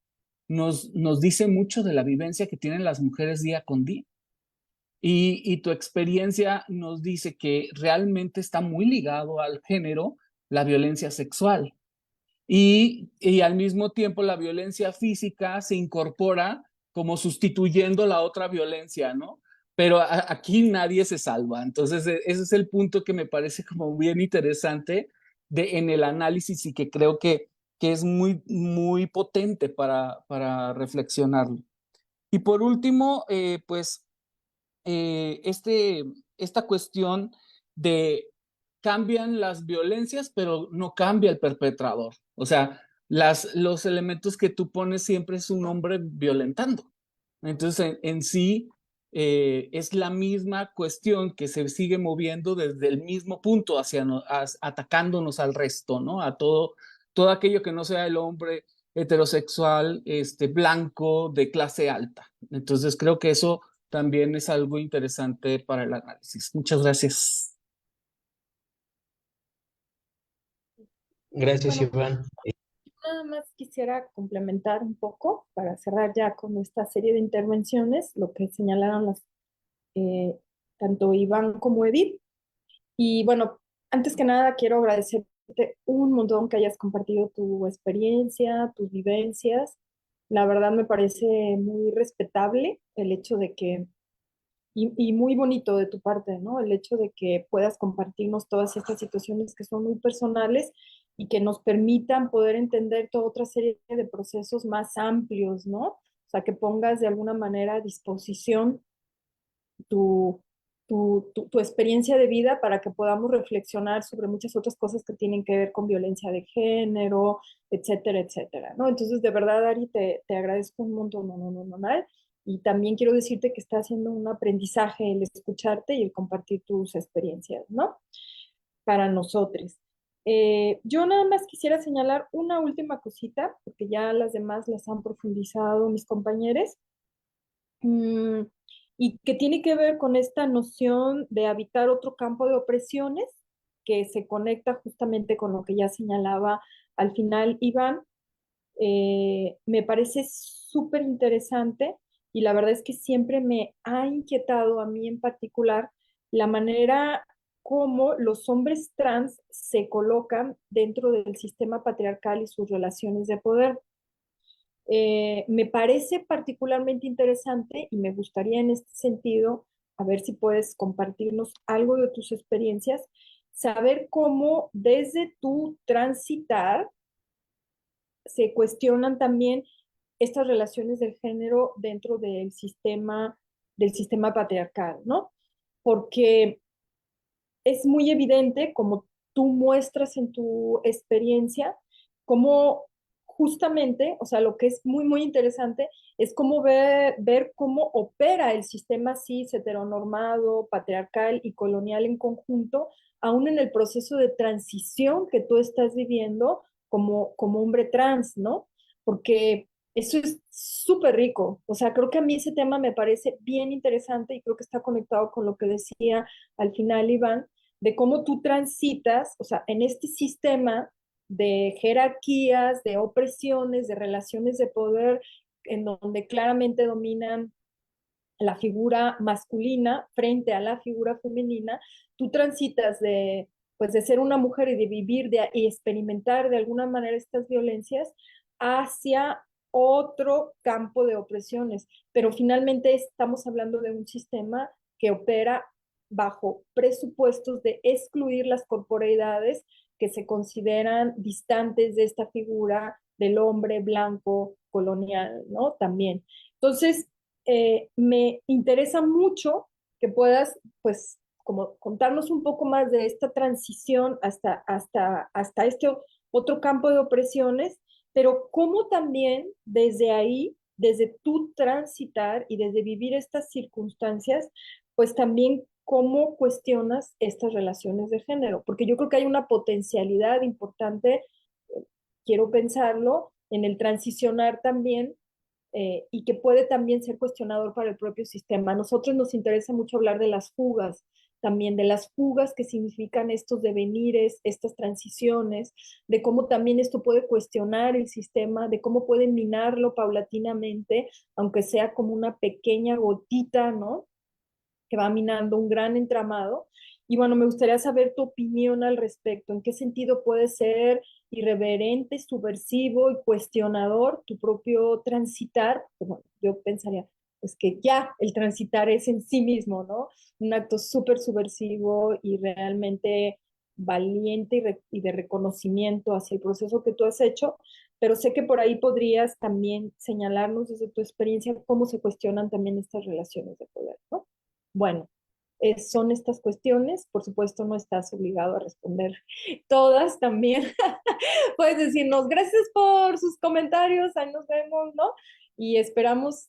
nos dice mucho de la vivencia que tienen las mujeres día con día. Y tu experiencia nos dice que realmente está muy ligado al género la violencia sexual. Y al mismo tiempo la violencia física se incorpora como sustituyendo la otra violencia, ¿no? Pero aquí nadie se salva. Entonces, ese es el punto que me parece como bien interesante en el análisis y que creo que es muy, muy potente para reflexionarlo. Y por último, pues eh, este, esta cuestión de cambian las violencias, pero no cambia el perpetrador. O sea, los elementos que tú pones siempre es un hombre violentando. Entonces, en sí, es la misma cuestión que se sigue moviendo desde el mismo punto atacándonos al resto, ¿no? A todo aquello que no sea el hombre heterosexual, blanco, de clase alta. Entonces, creo que eso también es algo interesante para el análisis. Muchas gracias. Gracias, Bueno, Iván. nada más quisiera complementar un poco para cerrar ya con esta serie de intervenciones, lo que señalaron eh, tanto Iván como Edith. Y bueno, antes que nada quiero agradecerte un montón que hayas compartido tu experiencia, tus vivencias. La verdad me parece muy respetable el hecho de que, y muy bonito de tu parte, ¿no? El hecho de que puedas compartirnos todas estas situaciones que son muy personales y que nos permitan poder entender toda otra serie de procesos más amplios, ¿no? O sea, que pongas de alguna manera a disposición tu, tu experiencia de vida para que podamos reflexionar sobre muchas otras cosas que tienen que ver con violencia de género, etcétera, etcétera, ¿no? Entonces, de verdad, Ari, te agradezco un montón, no, no, no, no, no. Y también quiero decirte que está haciendo un aprendizaje el escucharte y el compartir tus experiencias, ¿no? Para nosotros. Yo nada más quisiera señalar una última cosita, porque ya las demás las han profundizado mis compañeros. Mm, y que tiene que ver con esta noción de habitar otro campo de opresiones que se conecta justamente con lo que ya señalaba al final Iván. Me parece súper interesante y la verdad es que siempre me ha inquietado a mí en particular la manera como los hombres trans se colocan dentro del sistema patriarcal y sus relaciones de poder. Me parece particularmente interesante y me gustaría en este sentido, a ver si puedes compartirnos algo de tus experiencias, saber cómo desde tu transitar se cuestionan también estas relaciones del género dentro del sistema patriarcal, ¿no? Porque es muy evidente, como tú muestras en tu experiencia, cómo justamente, o sea, lo que es muy, muy interesante es cómo ver cómo opera el sistema cis, heteronormado, patriarcal y colonial en conjunto, aún en el proceso de transición que tú estás viviendo como hombre trans, ¿no? Porque eso es súper rico. O sea, creo que a mí ese tema me parece bien interesante y creo que está conectado con lo que decía al final Iván, de cómo tú transitas, o sea, en este sistema de jerarquías, de opresiones, de relaciones de poder, en donde claramente dominan la figura masculina frente a la figura femenina, tú transitas pues, de ser una mujer y de vivir y experimentar de alguna manera estas violencias hacia otro campo de opresiones. Pero finalmente estamos hablando de un sistema que opera bajo presupuestos de excluir las corporeidades que se consideran distantes de esta figura del hombre blanco colonial, ¿no? También. Entonces, me interesa mucho que puedas, pues, como contarnos un poco más de esta transición hasta este otro campo de opresiones, pero cómo también desde ahí, desde tu transitar y desde vivir estas circunstancias, pues también cómo cuestionas estas relaciones de género, porque yo creo que hay una potencialidad importante, quiero pensarlo, en el transicionar también y que puede también ser cuestionador para el propio sistema. A nosotros nos interesa mucho hablar de las fugas, también de las fugas que significan estos devenires, estas transiciones, de cómo también esto puede cuestionar el sistema, de cómo puede minarlo paulatinamente, aunque sea como una pequeña gotita, ¿no? Que va minando un gran entramado. Y bueno, me gustaría saber tu opinión al respecto. ¿En qué sentido puede ser irreverente, subversivo y cuestionador tu propio transitar? Bueno, yo pensaría, pues que ya el transitar es en sí mismo, ¿no? Un acto súper subversivo y realmente valiente y de reconocimiento hacia el proceso que tú has hecho, pero sé que por ahí podrías también señalarnos desde tu experiencia cómo se cuestionan también estas relaciones de poder, ¿no? Bueno, son estas cuestiones. Por supuesto, no estás obligado a responder todas también. Puedes decirnos gracias por sus comentarios, ahí nos vemos, ¿no? Y esperamos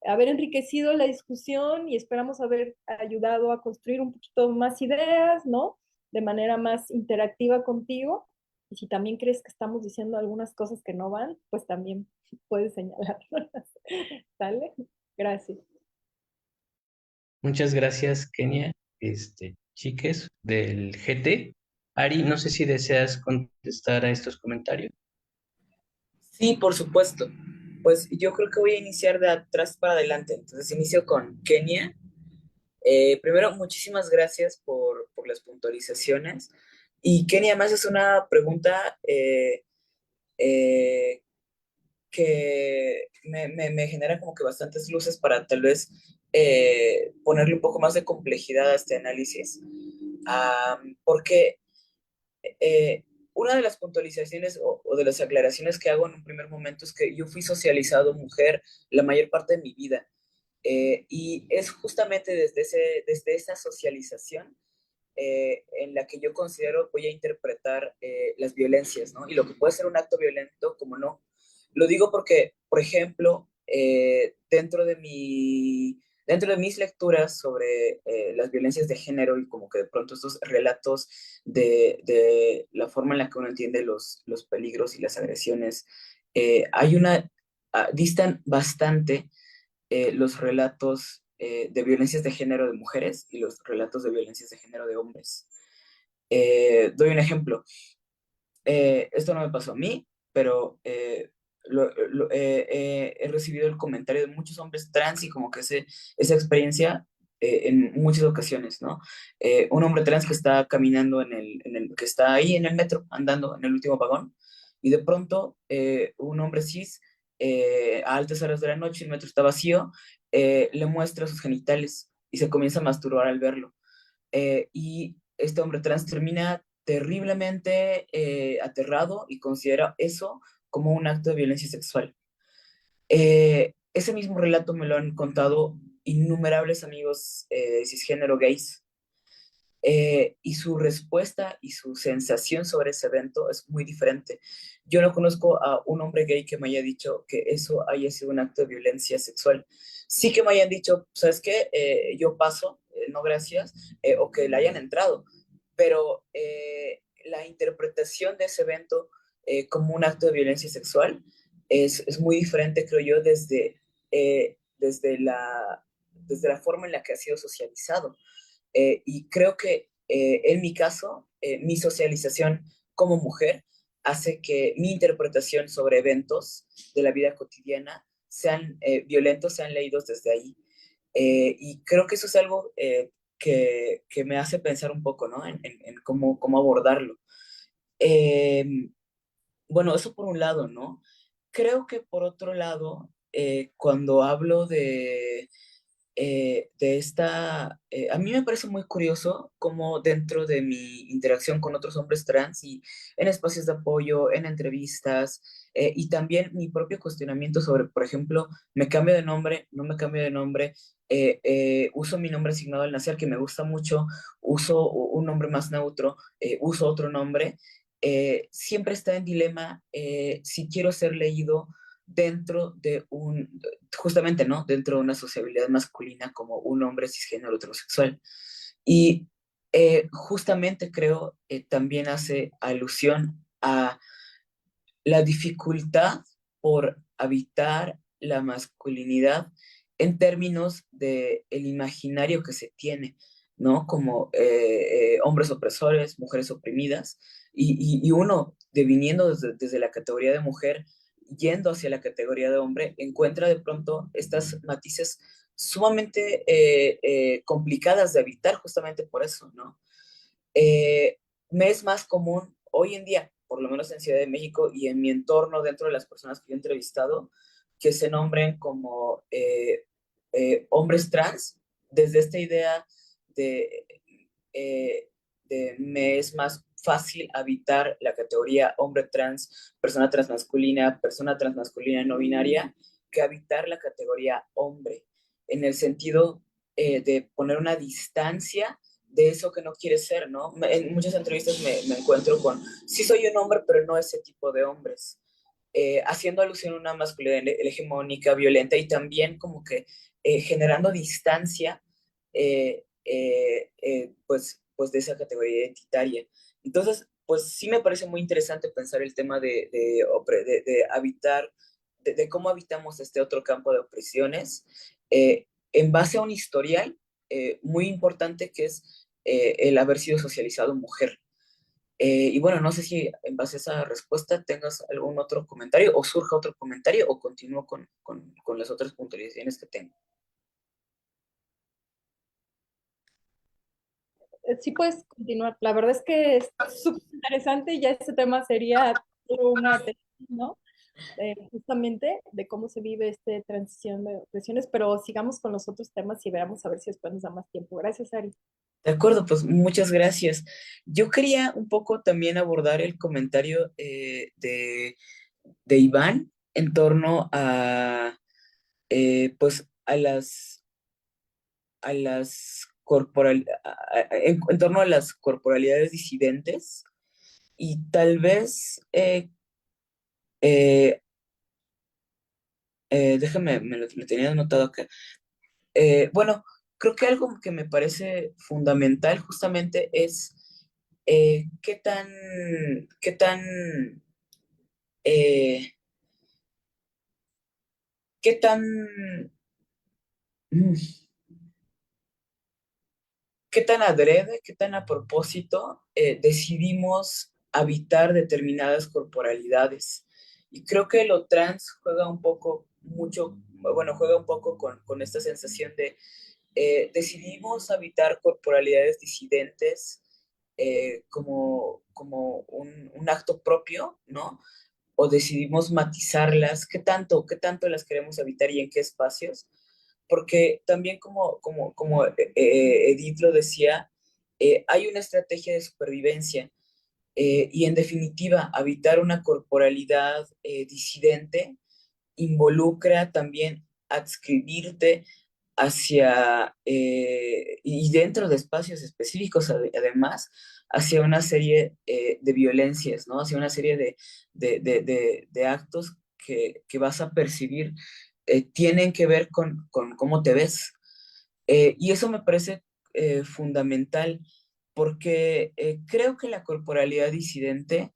haber enriquecido la discusión y esperamos haber ayudado a construir un poquito más ideas, ¿no? De manera más interactiva contigo. Y si también crees que estamos diciendo algunas cosas que no van, pues también puedes señalarlas. ¿Sale? Gracias. Muchas gracias, Kenia. Chiques del GT. Ari, no sé si deseas contestar a estos comentarios. Sí, por supuesto. Pues yo creo que voy a iniciar de atrás para adelante. Entonces inicio con Kenia. Primero, muchísimas gracias por las puntualizaciones. Y Kenia, me haces una pregunta eh, que me genera como que bastantes luces para tal vez ponerle un poco más de complejidad a este análisis. Porque eh, una de las puntualizaciones o de las aclaraciones que hago en un primer momento es que yo fui socializado mujer la mayor parte de mi vida. Y es justamente desde esa socialización en la que yo considero voy a interpretar las violencias, ¿no? Y lo que puede ser un acto violento, como no. Lo digo porque, por ejemplo, dentro de mis lecturas sobre las violencias de género y como que de pronto estos relatos de la forma en la que uno entiende los peligros y las agresiones, distan bastante los relatos de violencias de género de mujeres y los relatos de violencias de género de hombres. Doy un ejemplo. Esto no me pasó a mí, pero he recibido el comentario de muchos hombres trans y como que esa experiencia en muchas ocasiones, ¿no? Un hombre trans que está caminando que está ahí en el metro, andando en el último vagón, y de pronto un hombre cis, a altas horas de la noche, el metro está vacío, le muestra sus genitales y se comienza a masturbar al verlo. Y este hombre trans termina terriblemente aterrado y considera eso como un acto de violencia sexual. Ese mismo relato me lo han contado innumerables amigos cisgénero gays. y su respuesta y su sensación sobre ese evento es muy diferente. Yo no conozco a un hombre gay que me haya dicho que eso haya sido un acto de violencia sexual. Sí que me hayan dicho, ¿sabes qué? Yo paso, no gracias, o que le hayan entrado, pero la interpretación de ese evento como un acto de violencia sexual es muy diferente, creo yo, desde la forma en la que ha sido socializado. Y creo que en mi caso, mi socialización como mujer hace que mi interpretación sobre eventos de la vida cotidiana sean violentos, sean leídos desde ahí. Y creo que eso es algo que me hace pensar un poco, ¿no? En cómo abordarlo. Eh, bueno, eso por un lado, ¿no? Creo que por otro lado, cuando hablo de esta, a mí me parece muy curioso cómo dentro de mi interacción con otros hombres trans y en espacios de apoyo, en entrevistas, y también mi propio cuestionamiento sobre, por ejemplo, me cambio de nombre, no me cambio de nombre, uso mi nombre asignado al nacer, que me gusta mucho, uso un nombre más neutro, uso otro nombre, siempre está en dilema si quiero ser leído dentro de justamente, ¿no? Dentro de una sociabilidad masculina como un hombre cisgénero heterosexual. Y justamente creo también hace alusión a la dificultad por habitar la masculinidad en términos de el imaginario que se tiene, ¿no? Como hombres opresores, mujeres oprimidas, y uno, viniendo desde la categoría de mujer, yendo hacia la categoría de hombre, encuentra de pronto estas matices sumamente complicadas de habitar justamente por eso, ¿no? Eh, Me es más común hoy en día, por lo menos en Ciudad de México y en mi entorno, dentro de las personas que yo he entrevistado, que se nombren como hombres trans, desde esta idea de, eh, de me es más fácil habitar la categoría hombre trans, persona transmasculina no binaria, que habitar la categoría hombre, en el sentido de poner una distancia de eso que no quiere ser, ¿no? En muchas entrevistas me encuentro con, sí soy un hombre, pero no ese tipo de hombres, haciendo alusión a una masculinidad hegemónica, violenta y también como que generando distancia, pues de esa categoría identitaria. Entonces, pues sí me parece muy interesante pensar el tema de habitar, de cómo habitamos este otro campo de opresiones, en base a un historial muy importante que es el haber sido socializado mujer. Y bueno, no sé si en base a esa respuesta tengas algún otro comentario o surja otro comentario o continúo con las otras puntualizaciones que tengo. Sí puedes continuar. La verdad es que es súper interesante y ya este tema sería todo una tesis, ¿no? Justamente de cómo se vive esta transición de opresiones, pero sigamos con los otros temas y veamos a ver si después nos da más tiempo. Gracias, Ari. De acuerdo, pues muchas gracias. Yo quería un poco también abordar el comentario de Iván en torno pues, en torno a las corporalidades disidentes y tal vez, eh, déjame, lo tenía anotado acá. Bueno, creo que algo que me parece fundamental justamente es eh, qué tan, qué tan, eh, qué tan, mm, qué tan adrede, qué tan a propósito decidimos habitar determinadas corporalidades. Y creo que lo trans juega un poco, mucho, bueno, juega un poco con esta sensación de decidimos habitar corporalidades disidentes como un acto propio, ¿no? O decidimos matizarlas, qué tanto las queremos habitar y en qué espacios, porque también como Edith lo decía, hay una estrategia de supervivencia y en definitiva, habitar una corporalidad disidente involucra también adscribirte hacia, y dentro de espacios específicos además, hacia una serie de violencias, ¿no? Hacia una serie de actos que vas a percibir tienen que ver con cómo te ves. Y eso me parece fundamental porque creo que la corporalidad disidente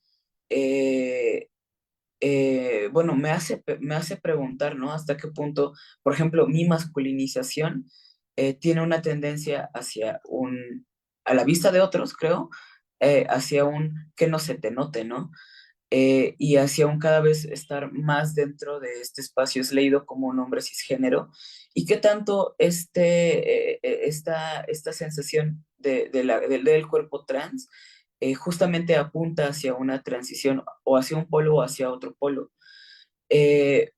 eh, bueno, me hace preguntar, ¿no? Hasta qué punto, por ejemplo, mi masculinización tiene una tendencia hacia a la vista de otros, creo, hacia un que no se te note, ¿no? Y hacia un cada vez estar más dentro de este espacio es leído como un hombre cisgénero, y qué tanto esta sensación del cuerpo trans justamente apunta hacia una transición o hacia un polo o hacia otro polo. Eh,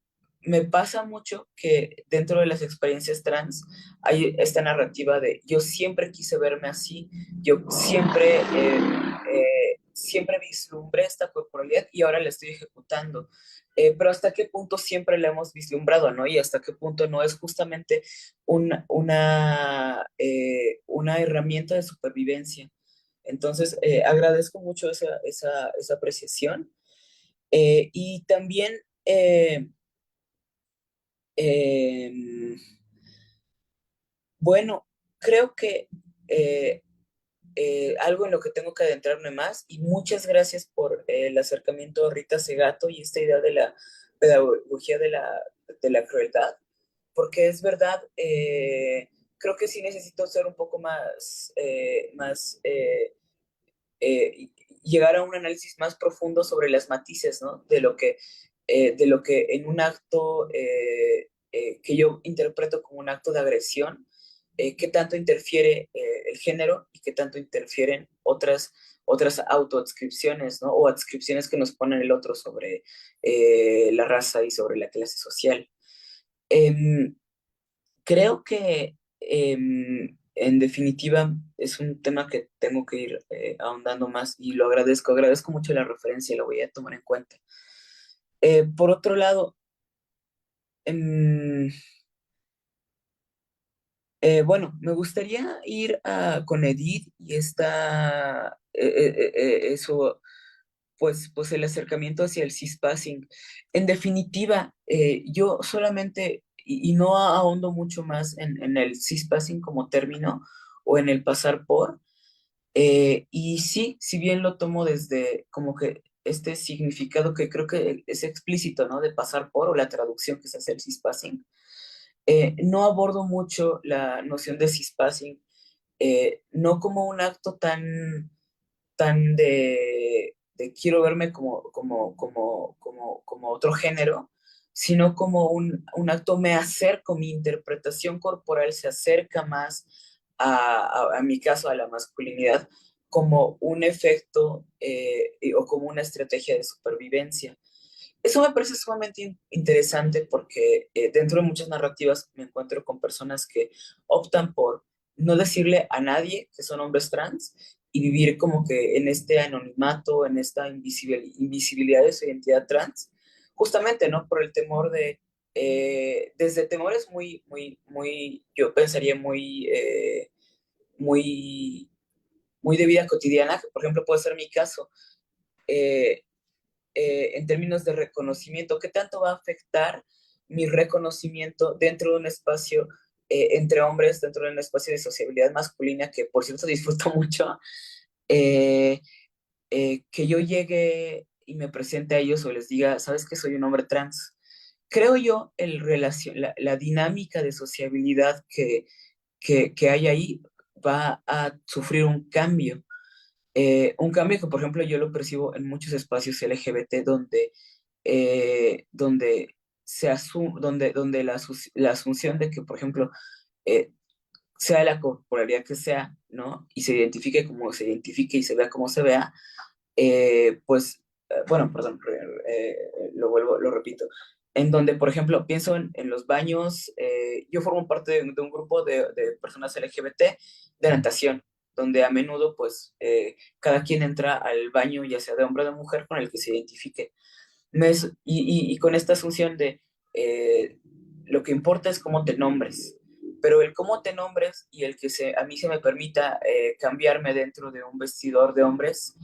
Me pasa mucho que dentro de las experiencias trans hay esta narrativa de yo siempre quise verme así, yo siempre vislumbré esta corporalidad y ahora la estoy ejecutando. Pero hasta qué punto siempre la hemos vislumbrado, ¿no? Y hasta qué punto no es justamente una herramienta de supervivencia. Entonces, agradezco mucho esa apreciación. Y también, eh, em, bueno, creo que eh, algo en lo que tengo que adentrarme más, y muchas gracias por el acercamiento, Rita Segato, y esta idea de la pedagogía de la crueldad, porque es verdad, creo que sí necesito ser un poco más llegar a un análisis más profundo sobre las matices, ¿no? De lo que en un acto que yo interpreto como un acto de agresión, qué tanto interfiere el género y qué tanto interfieren otras autoadscripciones, ¿no? O adscripciones que nos ponen el otro sobre la raza y sobre la clase social. Em, Creo que en definitiva es un tema que tengo que ir ahondando más, y lo agradezco mucho la referencia y lo voy a tomar en cuenta. Por otro lado, em, bueno, me gustaría ir con Edith y eso, pues el acercamiento hacia el cispassing. En definitiva, yo solamente, y no ahondo mucho más en el cispassing como término o en el pasar por, y sí, si bien lo tomo desde como que este significado que creo que es explícito, ¿no? De pasar por, o la traducción que se hace el cispassing, no abordo mucho la noción de cispassing, no como un acto tan de quiero verme como otro género, sino como un acto, me acerco, mi interpretación corporal se acerca más a mi caso, a la masculinidad, como un efecto o como una estrategia de supervivencia. Eso me parece sumamente interesante porque dentro de muchas narrativas me encuentro con personas que optan por no decirle a nadie que son hombres trans y vivir como que en este anonimato, en esta invisibilidad de su identidad trans, justamente, ¿no? Por el temor desde temores muy, muy, muy, yo pensaría muy, muy de vida cotidiana, que por ejemplo puede ser mi caso. Eh, en términos de reconocimiento, ¿qué tanto va a afectar mi reconocimiento dentro de un espacio entre hombres, dentro de un espacio de sociabilidad masculina, que por cierto disfruto mucho, eh, que yo llegue y me presente a ellos o les diga, ¿sabes que soy un hombre trans? Creo yo la dinámica de sociabilidad que hay ahí va a sufrir un cambio que, por ejemplo, yo lo percibo en muchos espacios LGBT donde donde la asunción de que, por ejemplo, eh, sea la corporalidad que sea, ¿no? Y se identifique como se identifique y se vea como se vea, pues, bueno, perdón, lo repito, en donde, por ejemplo, pienso en los baños, yo formo parte de un grupo de personas LGBT de natación, donde a menudo, pues, cada quien entra al baño, ya sea de hombre o de mujer, con el que se identifique. Y con esta asunción de lo que importa es cómo te nombres, pero el cómo te nombres y el que a mí se me permita cambiarme dentro de un vestidor de hombres,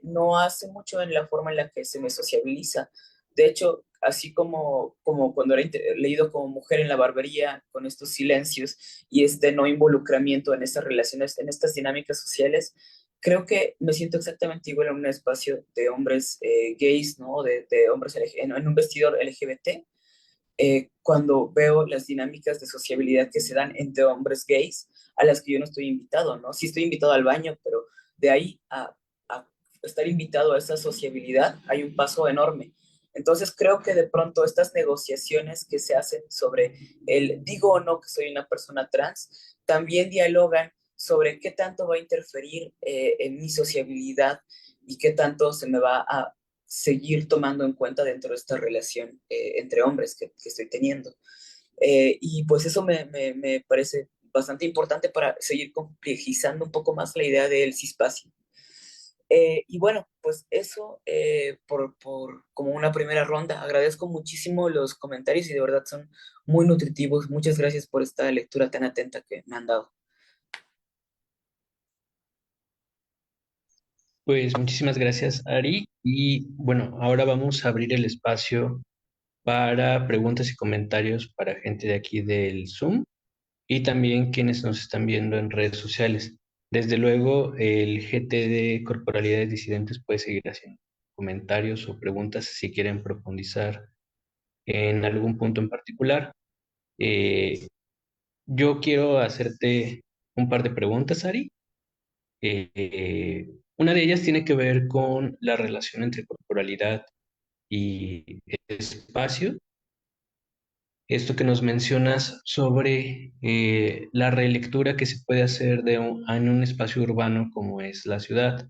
no hace mucho en la forma en la que se me sociabiliza. De hecho, así como cuando era leído como mujer en la barbería, con estos silencios y este no involucramiento en estas relaciones, en estas dinámicas sociales, creo que me siento exactamente igual en un espacio de hombres gays, ¿no? De hombres en un vestidor LGBT, cuando veo las dinámicas de sociabilidad que se dan entre hombres gays a las que yo no estoy invitado, ¿no? Sí estoy invitado al baño, pero de ahí a estar invitado a esa sociabilidad hay un paso enorme. Entonces creo que de pronto estas negociaciones que se hacen sobre el digo o no que soy una persona trans, también dialogan sobre qué tanto va a interferir en mi sociabilidad y qué tanto se me va a seguir tomando en cuenta dentro de esta relación entre hombres que estoy teniendo. Y pues eso me parece bastante importante para seguir complejizando un poco más la idea del cispacio. Y bueno, pues eso como una primera ronda. Agradezco muchísimo los comentarios y de verdad son muy nutritivos. Muchas gracias por esta lectura tan atenta que me han dado. Pues muchísimas gracias, Ari. Y bueno, ahora vamos a abrir el espacio para preguntas y comentarios para gente de aquí del Zoom y también quienes nos están viendo en redes sociales. Desde luego, el GT de Corporalidades Disidentes puede seguir haciendo comentarios o preguntas si quieren profundizar en algún punto en particular. Eh, yo quiero hacerte un par de preguntas, Ari. Una de ellas tiene que ver con la relación entre corporalidad y espacio. Esto que nos mencionas sobre la relectura que se puede hacer en un espacio urbano como es la ciudad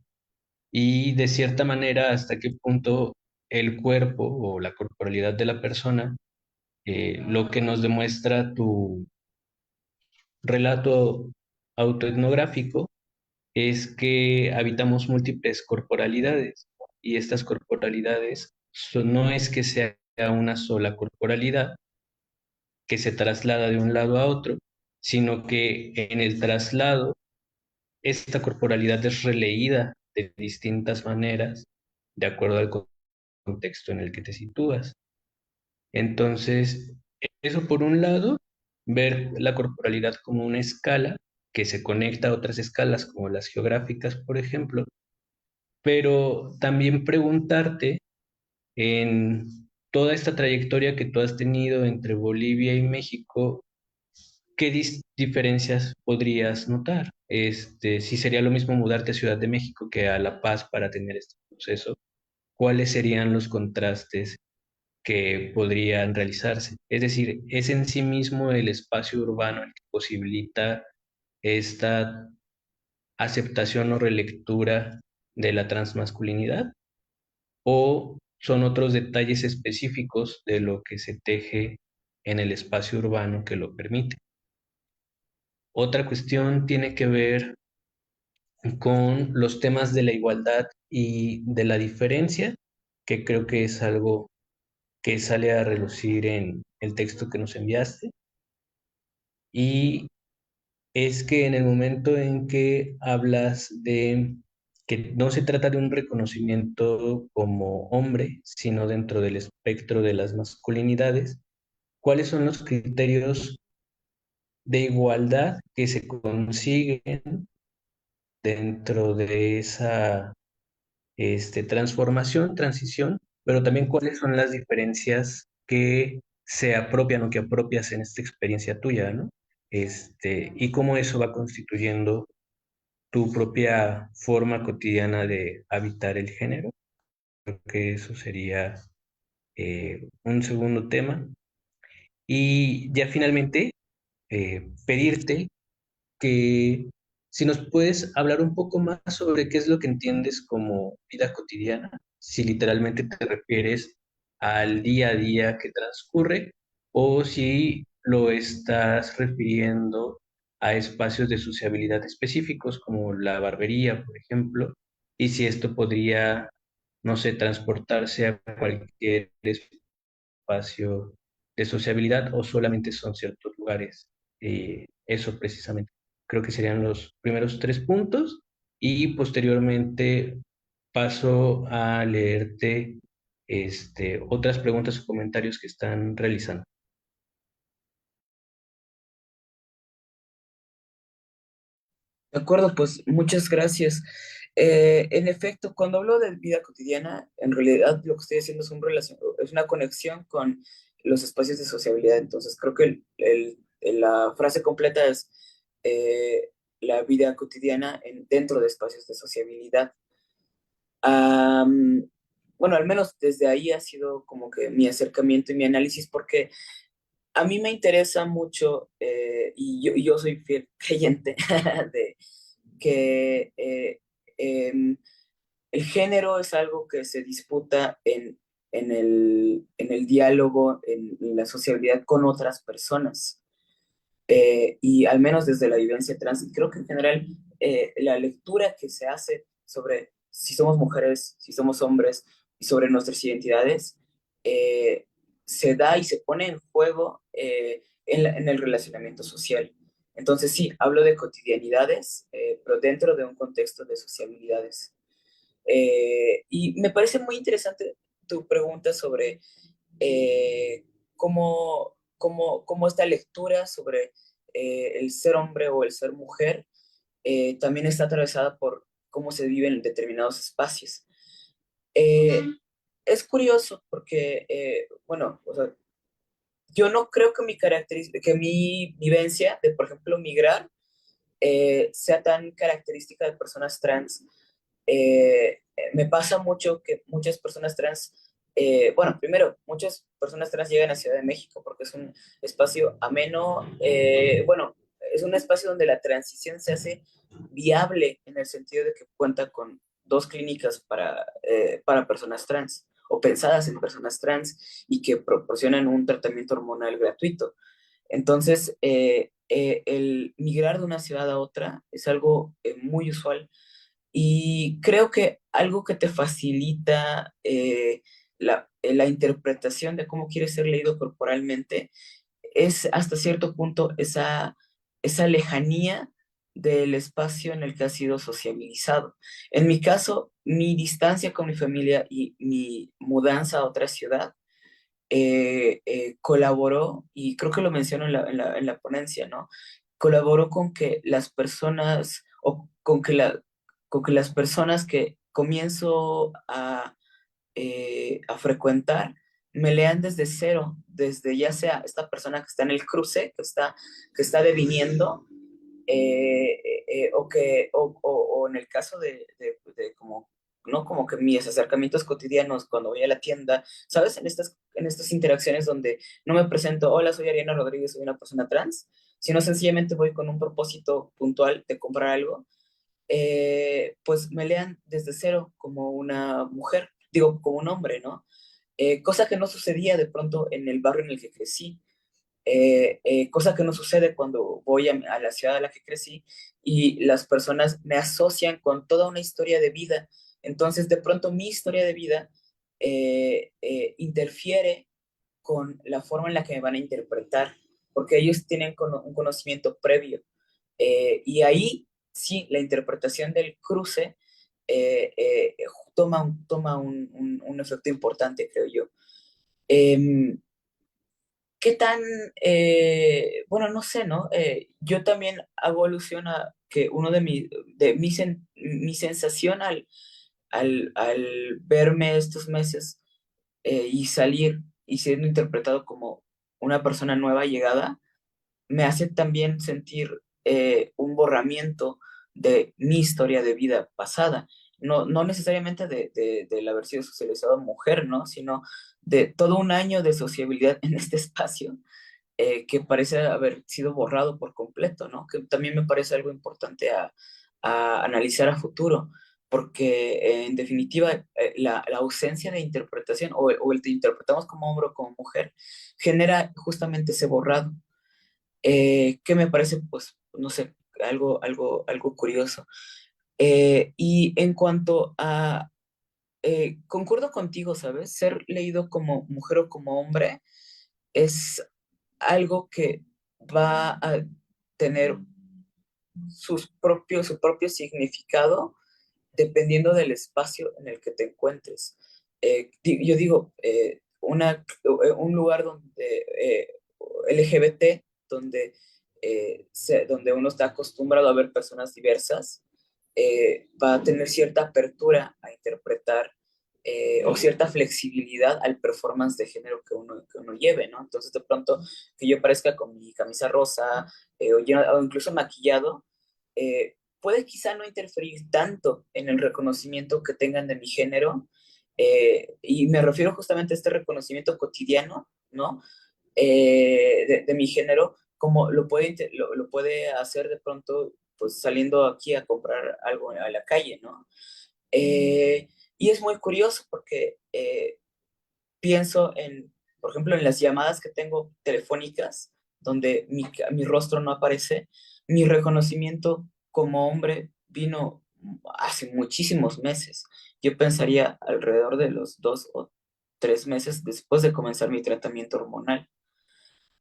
y de cierta manera hasta qué punto el cuerpo o la corporalidad de la persona, lo que nos demuestra tu relato autoetnográfico es que habitamos múltiples corporalidades y estas corporalidades no es que sea una sola corporalidad que se traslada de un lado a otro, sino que en el traslado esta corporalidad es releída de distintas maneras de acuerdo al contexto en el que te sitúas. Entonces, eso por un lado, ver la corporalidad como una escala que se conecta a otras escalas como las geográficas, por ejemplo, pero también preguntarte en toda esta trayectoria que tú has tenido entre Bolivia y México, ¿qué diferencias podrías notar? Si sería lo mismo mudarte a Ciudad de México que a La Paz para tener este proceso, ¿cuáles serían los contrastes que podrían realizarse? Es decir, ¿es en sí mismo el espacio urbano el que posibilita esta aceptación o relectura de la transmasculinidad? ¿O son otros detalles específicos de lo que se teje en el espacio urbano que lo permite? Otra cuestión tiene que ver con los temas de la igualdad y de la diferencia, que creo que es algo que sale a relucir en el texto que nos enviaste. Y es que en el momento en que hablas de que no se trata de un reconocimiento como hombre, sino dentro del espectro de las masculinidades, ¿cuáles son los criterios de igualdad que se consiguen dentro de esa transformación, transición, pero también cuáles son las diferencias que se apropian o que apropias en esta experiencia tuya, ¿no? Y cómo eso va constituyendo tu propia forma cotidiana de habitar el género. Creo que eso sería un segundo tema. Y ya finalmente, pedirte que si nos puedes hablar un poco más sobre qué es lo que entiendes como vida cotidiana, si literalmente te refieres al día a día que transcurre o si lo estás refiriendo a espacios de sociabilidad específicos como la barbería, por ejemplo, y si esto podría, no sé, transportarse a cualquier espacio de sociabilidad o solamente son ciertos lugares eso precisamente. Creo que serían los primeros tres puntos y posteriormente paso a leerte otras preguntas o comentarios que están realizando. De acuerdo, pues muchas gracias. En efecto, cuando hablo de vida cotidiana, en realidad lo que estoy haciendo es, es una conexión con los espacios de sociabilidad. Entonces, creo que la frase completa es la vida cotidiana dentro de espacios de sociabilidad. Am, bueno, al menos desde ahí ha sido como que mi acercamiento y mi análisis, porque a mí me interesa mucho, y yo soy fiel creyente de que em, el género es algo que se disputa en el diálogo, en la sociabilidad con otras personas. Y al menos desde la vivencia trans, y creo que en general la lectura que se hace sobre si somos mujeres, si somos hombres y sobre nuestras identidades, eh, se da y se pone en juego en el relacionamiento social. Entonces sí, hablo de cotidianidades, pero dentro de un contexto de sociabilidades. Y me parece muy interesante tu pregunta sobre eh, cómo esta lectura sobre el ser hombre o el ser mujer también está atravesada por cómo se vive en determinados espacios. Eh, es curioso porque, bueno, o sea, yo no creo que que mi vivencia de, por ejemplo, migrar sea tan característica de personas trans. Me pasa mucho que muchas personas trans, bueno, primero, muchas personas trans llegan a Ciudad de México porque es un espacio ameno, bueno, es un espacio donde la transición se hace viable en el sentido de que cuenta con dos clínicas para personas trans o pensadas en personas trans y que proporcionan un tratamiento hormonal gratuito. Entonces, el migrar de una ciudad a otra es algo muy usual y creo que algo que te facilita la interpretación de cómo quieres ser leído corporalmente es hasta cierto punto esa lejanía del espacio en el que has sido sociabilizado. En mi caso, mi distancia con mi familia y mi mudanza a otra ciudad colaboró, y creo que lo menciono en la ponencia, ¿no? Colaboró con que las personas, o con que las personas que comienzo a frecuentar, me lean desde cero, desde ya sea esta persona que está en el cruce, que está deviniendo, o en el caso de como, ¿no? Como que mis acercamientos cotidianos cuando voy a la tienda, ¿sabes? En estas interacciones donde no me presento, hola, soy Ariana Rodríguez, soy una persona trans, sino sencillamente voy con un propósito puntual de comprar algo, pues me lean desde cero como una mujer, digo, como un hombre, ¿no? Cosa que no sucedía de pronto en el barrio en el que crecí, cosa que no sucede cuando voy a la ciudad a la que crecí y las personas me asocian con toda una historia de vida. Entonces, de pronto mi historia de vida interfiere con la forma en la que me van a interpretar, porque ellos tienen un conocimiento previo. Y ahí sí, la interpretación del cruce toma un efecto importante, creo yo. Em, ¿Qué tan, bueno, no sé, ¿no? Yo también hago alusión a que uno mi sensación al verme estos meses y salir y siendo interpretado como una persona nueva llegada, me hace también sentir un borramiento de mi historia de vida pasada. No necesariamente del haber sido socializado mujer, ¿no? Sino de todo un año de sociabilidad en este espacio que parece haber sido borrado por completo, ¿no? Que también me parece algo importante a analizar a futuro, porque en definitiva la ausencia de interpretación o el te interpretamos como hombre o como mujer genera justamente ese borrado, que me parece, pues, no sé, algo curioso. Y en cuanto a, concuerdo contigo, ¿sabes? Ser leído como mujer o como hombre es algo que va a tener su propio significado dependiendo del espacio en el que te encuentres. Yo digo, un lugar donde LGBT, donde uno está acostumbrado a ver personas diversas, va a tener cierta apertura a interpretar o cierta flexibilidad al performance de género que uno lleve, ¿no? Entonces, de pronto, que yo parezca con mi camisa rosa o incluso maquillado, puede quizá no interferir tanto en el reconocimiento que tengan de mi género, y me refiero justamente a este reconocimiento cotidiano, ¿no? De mi género, como lo puede hacer de pronto, pues saliendo aquí a comprar algo a la calle, ¿no? Y es muy curioso porque pienso por ejemplo, en las llamadas que tengo telefónicas, donde mi rostro no aparece, mi reconocimiento como hombre vino hace muchísimos meses. Yo pensaría alrededor de los 2 o 3 meses después de comenzar mi tratamiento hormonal.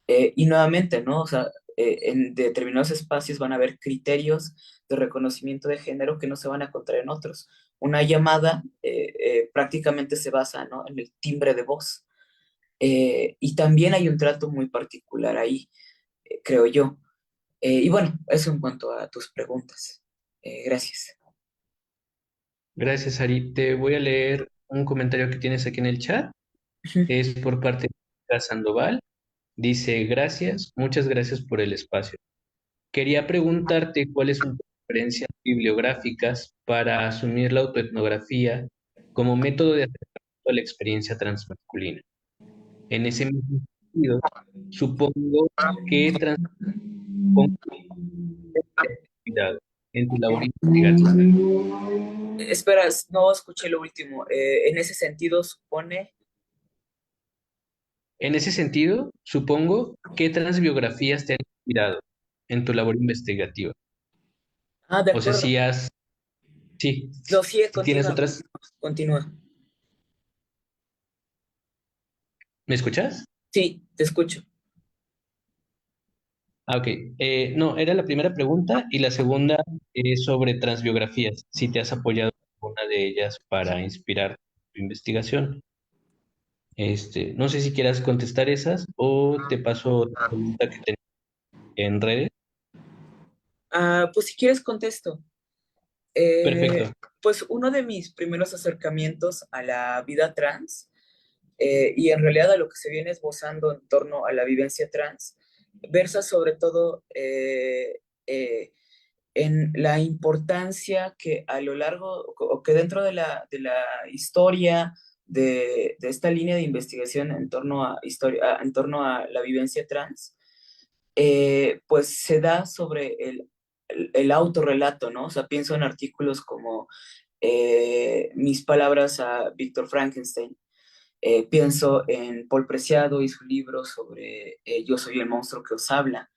Y nuevamente, ¿no? O sea, en determinados espacios van a haber criterios de reconocimiento de género que no se van a encontrar en otros. Una llamada prácticamente se basa, ¿no?, en el timbre de voz. Y también hay un trato muy particular ahí, creo yo. Y bueno, eso en cuanto a tus preguntas. Gracias. Gracias, Ari. Te voy a leer un comentario que tienes aquí en el chat. Es por parte de Erika Sandoval. Dice, gracias, muchas gracias por el espacio. Quería preguntarte cuáles son tus referencias bibliográficas para asumir la autoetnografía como método de acercamiento a la experiencia transmasculina. En ese mismo sentido, supongo que transpongo cuidado en tu labor investigativa. Espera, no escuché lo último. En ese sentido, supone... En ese sentido, supongo que transbiografías te han inspirado en tu labor investigativa. Ah, de O sea, acuerdo. sí, No, sí, si tienes continúa, otras, continúa. ¿me escuchas? Sí, te escucho. Ah, ok. No, era la primera pregunta y la segunda es sobre transbiografías. Si te has apoyado en alguna de ellas para inspirar tu investigación. No sé si quieras contestar esas o te paso otra pregunta que tenía en redes. Pues si quieres contesto. Eh, Perfecto. pues uno de mis primeros acercamientos a la vida trans, y en realidad a lo que se viene esbozando en torno a la vivencia trans, versa sobre todo en la importancia que a lo largo, o que dentro de la historia de esta línea de investigación en torno en torno a la vivencia trans, pues se da sobre el autorrelato, ¿no? O sea, pienso en artículos como Mis palabras a Víctor Frankenstein. Pienso en Paul Preciado y su libro sobre Yo soy el monstruo que os habla.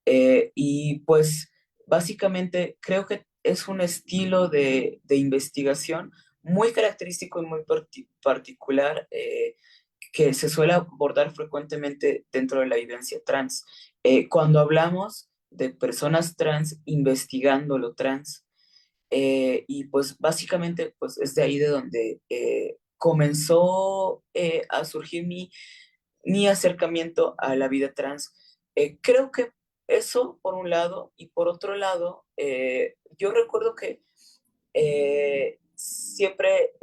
Y pues básicamente creo que es un estilo de investigación muy característico y muy particular, que se suele abordar frecuentemente dentro de la vivencia trans. Cuando hablamos de personas trans investigando lo trans, y pues básicamente pues es de ahí de donde comenzó a surgir mi acercamiento a la vida trans. Creo que eso por un lado, y por otro lado, yo recuerdo que siempre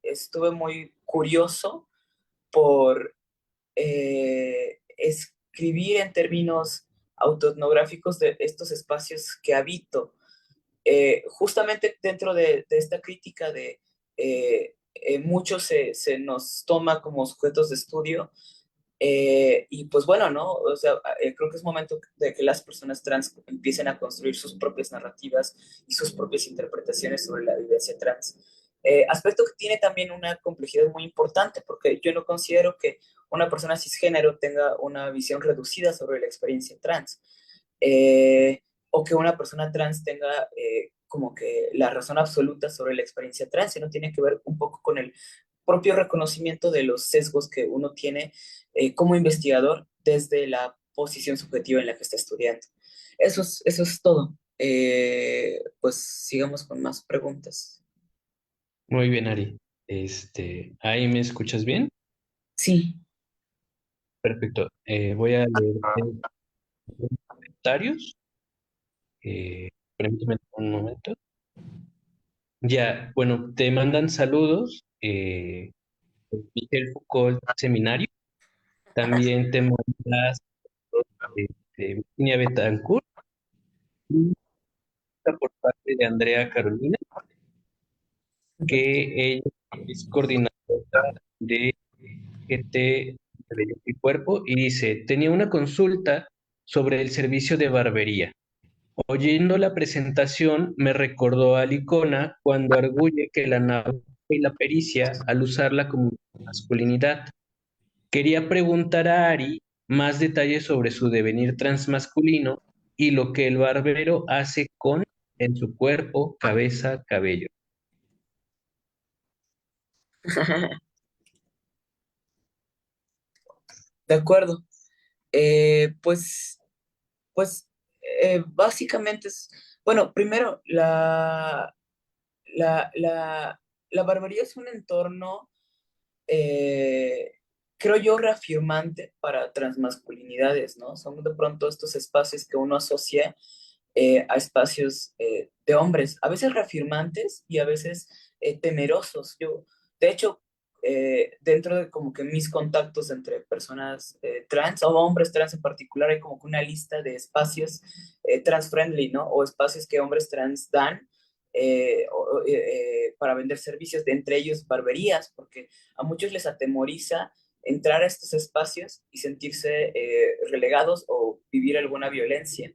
estuve muy curioso por escribir en términos autoetnográficos de estos espacios que habito. Justamente dentro de esta crítica de mucho se nos toma como sujetos de estudio, y pues bueno, ¿no? O sea, creo que es momento de que las personas trans empiecen a construir sus propias narrativas y sus propias interpretaciones sobre la vivencia trans. Aspecto que tiene también una complejidad muy importante, porque yo no considero que una persona cisgénero tenga una visión reducida sobre la experiencia trans, eh, o que una persona trans tenga como que la razón absoluta sobre la experiencia trans, sino tiene que ver un poco con el propio reconocimiento de los sesgos que uno tiene como investigador desde la posición subjetiva en la que está estudiando. Eso es todo. Pues sigamos con más preguntas. Muy bien, Ari. ¿Ahí me escuchas bien? Sí. Perfecto. Voy a leer los comentarios. Permíteme un momento. Ya, bueno, te mandan saludos. Michel Foucault Seminario. También te mandas Virginia Betancourt, y por parte de Andrea Carolina, que ella es coordinadora de GT Cabello y Cuerpo, y dice, tenía una consulta sobre el servicio de barbería. Oyendo la presentación, me recordó a Licona cuando arguye que la navaja y la pericia al usarla como masculinidad. Quería preguntar a Ari más detalles sobre su devenir transmasculino y lo que el barbero hace con en su cuerpo, cabeza, cabello. De acuerdo. Pues, pues básicamente es, bueno, primero, la, la, la barbería es un entorno, eh, creo yo, reafirmante para transmasculinidades, ¿no? Son de pronto estos espacios que uno asocia a espacios de hombres, a veces reafirmantes y a veces temerosos. De hecho, dentro de como que mis contactos entre personas trans o hombres trans en particular, hay como que una lista de espacios trans-friendly, ¿no? O espacios que hombres trans dan. Para vender servicios, de entre ellos barberías, porque a muchos les atemoriza entrar a estos espacios y sentirse relegados o vivir alguna violencia.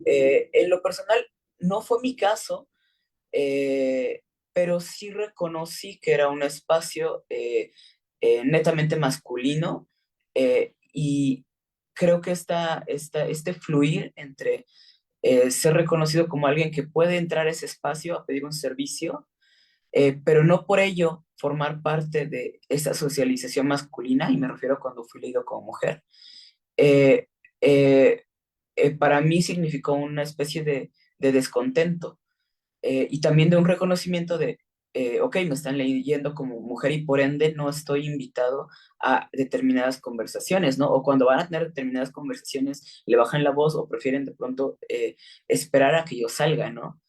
En lo personal, no fue mi caso, eh, pero sí reconocí que era un espacio netamente masculino, y creo que este fluir entre ser reconocido como alguien que puede entrar a ese espacio a pedir un servicio, pero no por ello formar parte de esa socialización masculina, y me refiero a cuando fui leído como mujer, eh, eh, para mí significó una especie de descontento, y también de un reconocimiento de, ok, me están leyendo como mujer y por ende no estoy invitado a determinadas conversaciones, ¿no? O cuando van a tener determinadas conversaciones, le bajan la voz o prefieren de pronto esperar a que yo salga, ¿no?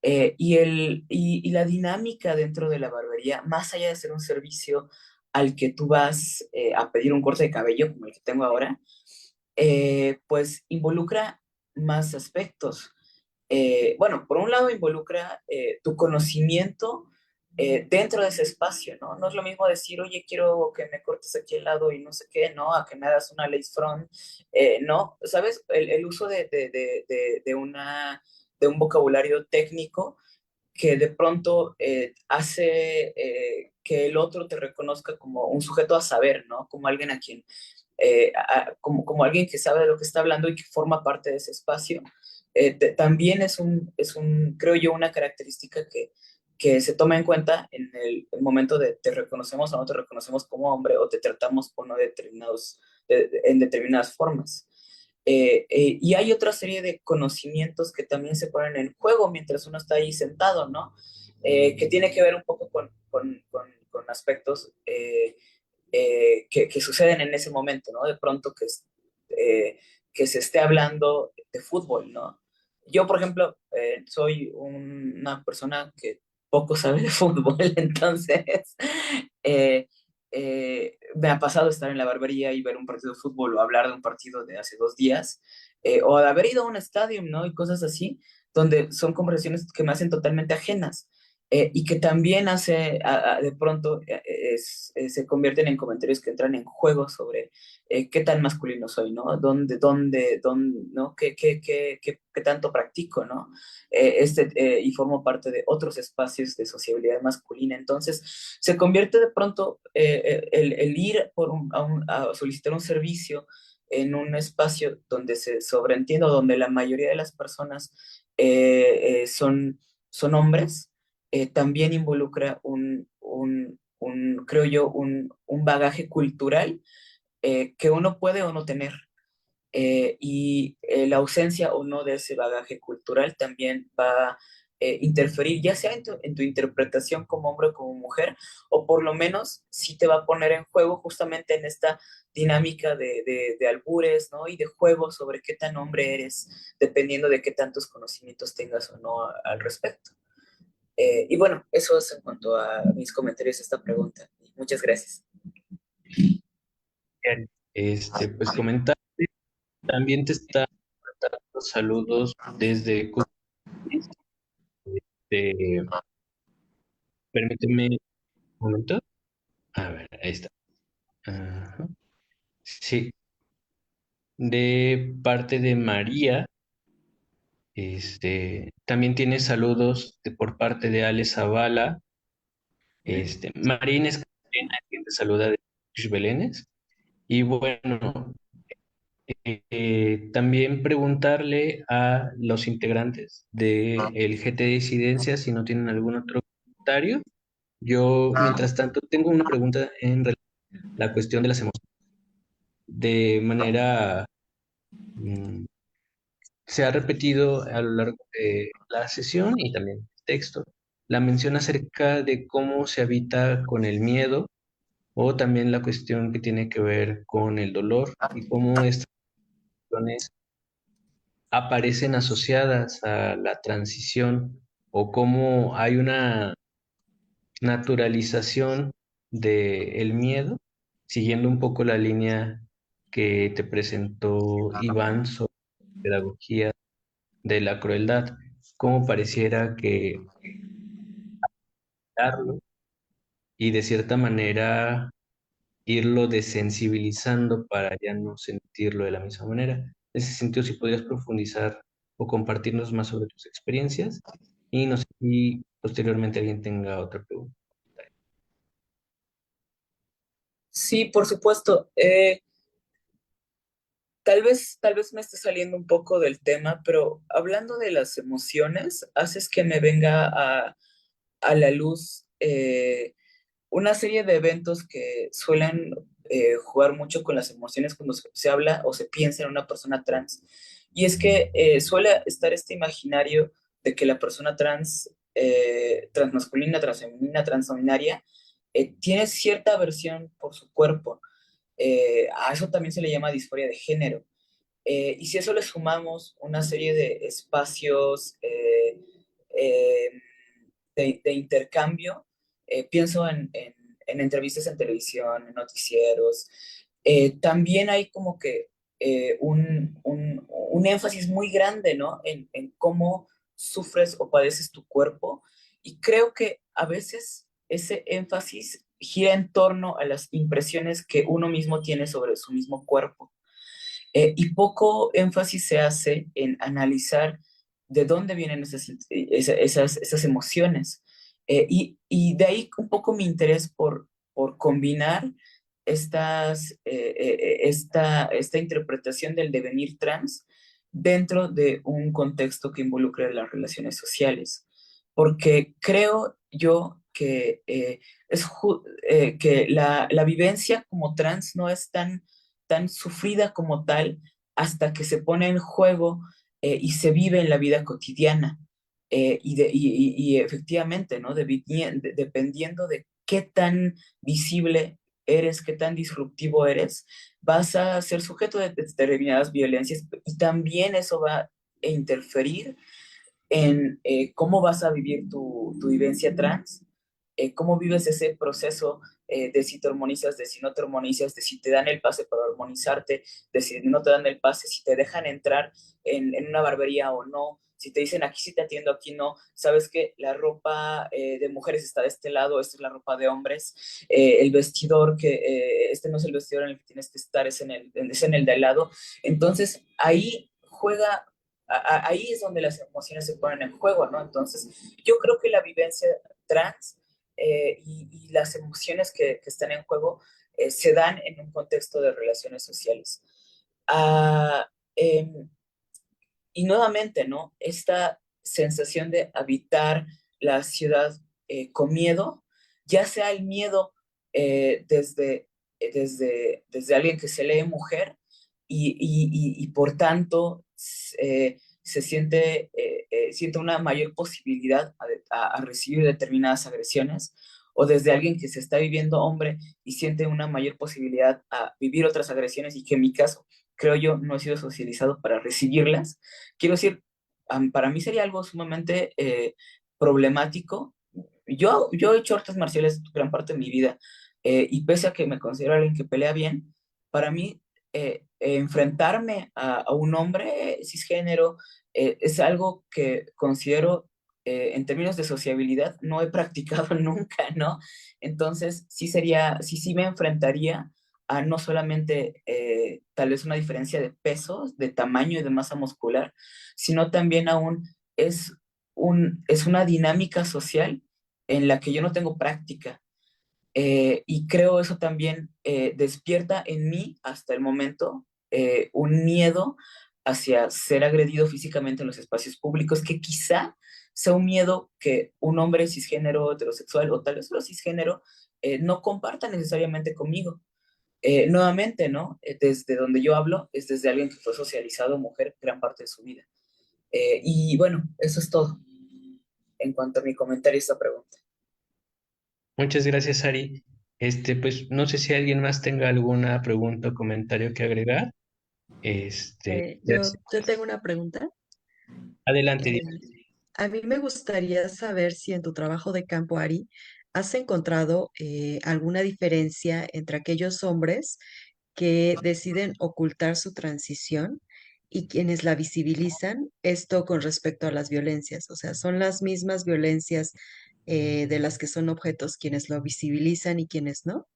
Y la dinámica dentro de la barbería, más allá de ser un servicio al que tú vas a pedir un corte de cabello, como el que tengo ahora, pues involucra más aspectos. Bueno, por un lado involucra tu conocimiento dentro de ese espacio, ¿no? No es lo mismo decir, oye, quiero que me cortes aquí al lado y no sé qué, ¿no? A que me hagas una lace front, ¿no? ¿Sabes? El uso de un vocabulario técnico que de pronto hace que el otro te reconozca como un sujeto a saber, ¿no? Como alguien a quien, como alguien que sabe de lo que está hablando y que forma parte de ese espacio. También creo yo, una característica que se toma en cuenta en el momento de te reconocemos o no te reconocemos como hombre o te tratamos o no en determinadas formas. Y hay otra serie de conocimientos que también se ponen en juego mientras uno está ahí sentado, ¿no? Que tiene que ver un poco con aspectos que suceden en ese momento, ¿no? De pronto que se esté hablando de fútbol, ¿no? Yo, por ejemplo, soy una persona que poco sabe de fútbol, entonces eh, me ha pasado estar en la barbería y ver un partido de fútbol o hablar de un partido de hace 2 días, o de haber ido a un estadio, ¿no? Y cosas así, donde son conversaciones que me hacen totalmente ajenas. Y que también de pronto se convierten en comentarios que entran en juego sobre qué tan masculino soy, ¿no? ¿Dónde, ¿no? ¿Qué tanto practico, ¿no? Y formo parte de otros espacios de sociabilidad masculina. Entonces, se convierte de pronto el ir a solicitar un servicio en un espacio donde se sobreentiende, o donde la mayoría de las personas son hombres, también involucra creo yo, un bagaje cultural que uno puede o no tener. la ausencia o no de ese bagaje cultural también va a interferir, ya sea en tu interpretación como hombre o como mujer, o por lo menos sí te va a poner en juego justamente en esta dinámica de albures, ¿no? Y de juego sobre qué tan hombre eres, dependiendo de qué tantos conocimientos tengas o no al respecto. Y bueno, eso es en cuanto a mis comentarios a esta pregunta. Muchas gracias. Bien, pues comentar, también te está mandando saludos desde Cuba. Este, permíteme un momento. A ver, ahí está. Ajá. Sí, de parte de María, también tiene saludos por parte de Ale Zavala, Marín Escalena, quien te saluda de Belénes. Y bueno, también preguntarle a los integrantes del GT Disidencia si no tienen algún otro comentario. Yo, mientras tanto, tengo una pregunta en relación a la cuestión de las emociones. De manera, mm, se ha repetido a lo largo de la sesión y también el texto, la mención acerca de cómo se habita con el miedo o también la cuestión que tiene que ver con el dolor y cómo estas cuestiones aparecen asociadas a la transición o cómo hay una naturalización del miedo, siguiendo un poco la línea que te presentó Iván sobre pedagogía de la crueldad, cómo pareciera que darlo y de cierta manera irlo desensibilizando para ya no sentirlo de la misma manera. En ese sentido, si podrías profundizar o compartirnos más sobre tus experiencias y no sé si posteriormente alguien tenga otra pregunta. Sí, por supuesto. Tal vez me esté saliendo un poco del tema, pero hablando de las emociones, haces que me venga a la luz una serie de eventos que suelen jugar mucho con las emociones cuando se habla o se piensa en una persona trans. Y es que suele estar este imaginario de que la persona trans, transmasculina, transfemenina, transnominaria, tiene cierta aversión por su cuerpo. A eso también se le llama disforia de género. Y si a eso le sumamos una serie de espacios eh, de intercambio, pienso en entrevistas en televisión, en noticieros, también hay como que un énfasis muy grande, ¿no? En cómo sufres o padeces tu cuerpo. Y creo que a veces ese énfasis gira en torno a las impresiones que uno mismo tiene sobre su mismo cuerpo. Y poco énfasis se hace en analizar de dónde vienen esas emociones. Y de ahí un poco mi interés por combinar esta interpretación del devenir trans dentro de un contexto que involucre las relaciones sociales. Porque creo yo que, que la vivencia como trans no es tan sufrida como tal hasta que se pone en juego y se vive en la vida cotidiana. Y efectivamente, ¿no? Dependiendo de qué tan visible eres, qué tan disruptivo eres, vas a ser sujeto de determinadas violencias y también eso va a interferir en cómo vas a vivir tu vivencia trans, cómo vives ese proceso de si te hormonizas, de si no te hormonizas, de si te dan el pase para hormonizarte, de si no te dan el pase, si te dejan entrar en una barbería o no, si te dicen aquí sí te atiendo, aquí no, sabes que la ropa de mujeres está de este lado, esta es la ropa de hombres, el vestidor que este no es el vestidor en el que tienes que estar, es en el de al lado. Entonces ahí juega ahí es donde las emociones se ponen en juego, ¿no? Entonces, yo creo que la vivencia trans y las emociones que están en juego se dan en un contexto de relaciones sociales. Ah, em, y nuevamente, ¿no? Esta sensación de habitar la ciudad con miedo, ya sea el miedo desde alguien que se lee mujer, y por tanto siente una mayor posibilidad a recibir determinadas agresiones, o desde alguien que se está viviendo hombre y siente una mayor posibilidad a vivir otras agresiones, y que en mi caso, creo yo, no he sido socializado para recibirlas. Quiero decir, para mí sería algo sumamente problemático. Yo he hecho artes marciales gran parte de mi vida, y pese a que me considero alguien que pelea bien, para mí enfrentarme a un hombre cisgénero es algo que considero, en términos de sociabilidad, no he practicado nunca, ¿no? Entonces, sí me enfrentaría a no solamente tal vez una diferencia de peso, de tamaño y de masa muscular, sino también es, es una dinámica social en la que yo no tengo práctica. Y creo eso también despierta en mí hasta el momento un miedo hacia ser agredido físicamente en los espacios públicos, que quizá sea un miedo que un hombre cisgénero, heterosexual o tal vez solo cisgénero no comparta necesariamente conmigo. Nuevamente, ¿no? Desde donde yo hablo es desde alguien que fue socializado mujer gran parte de su vida. Y bueno, eso es todo en cuanto a mi comentario a esta pregunta. Muchas gracias, Ari. Pues no sé si alguien más tenga alguna pregunta o comentario que agregar. Yo tengo una pregunta. Adelante, Eh, Diana. a mí me gustaría saber si en tu trabajo de campo, Ari, has encontrado alguna diferencia entre aquellos hombres que deciden ocultar su transición y quienes la visibilizan, esto con respecto a las violencias. O sea, son las mismas violencias de las que son objetos quienes lo visibilizan y quienes no.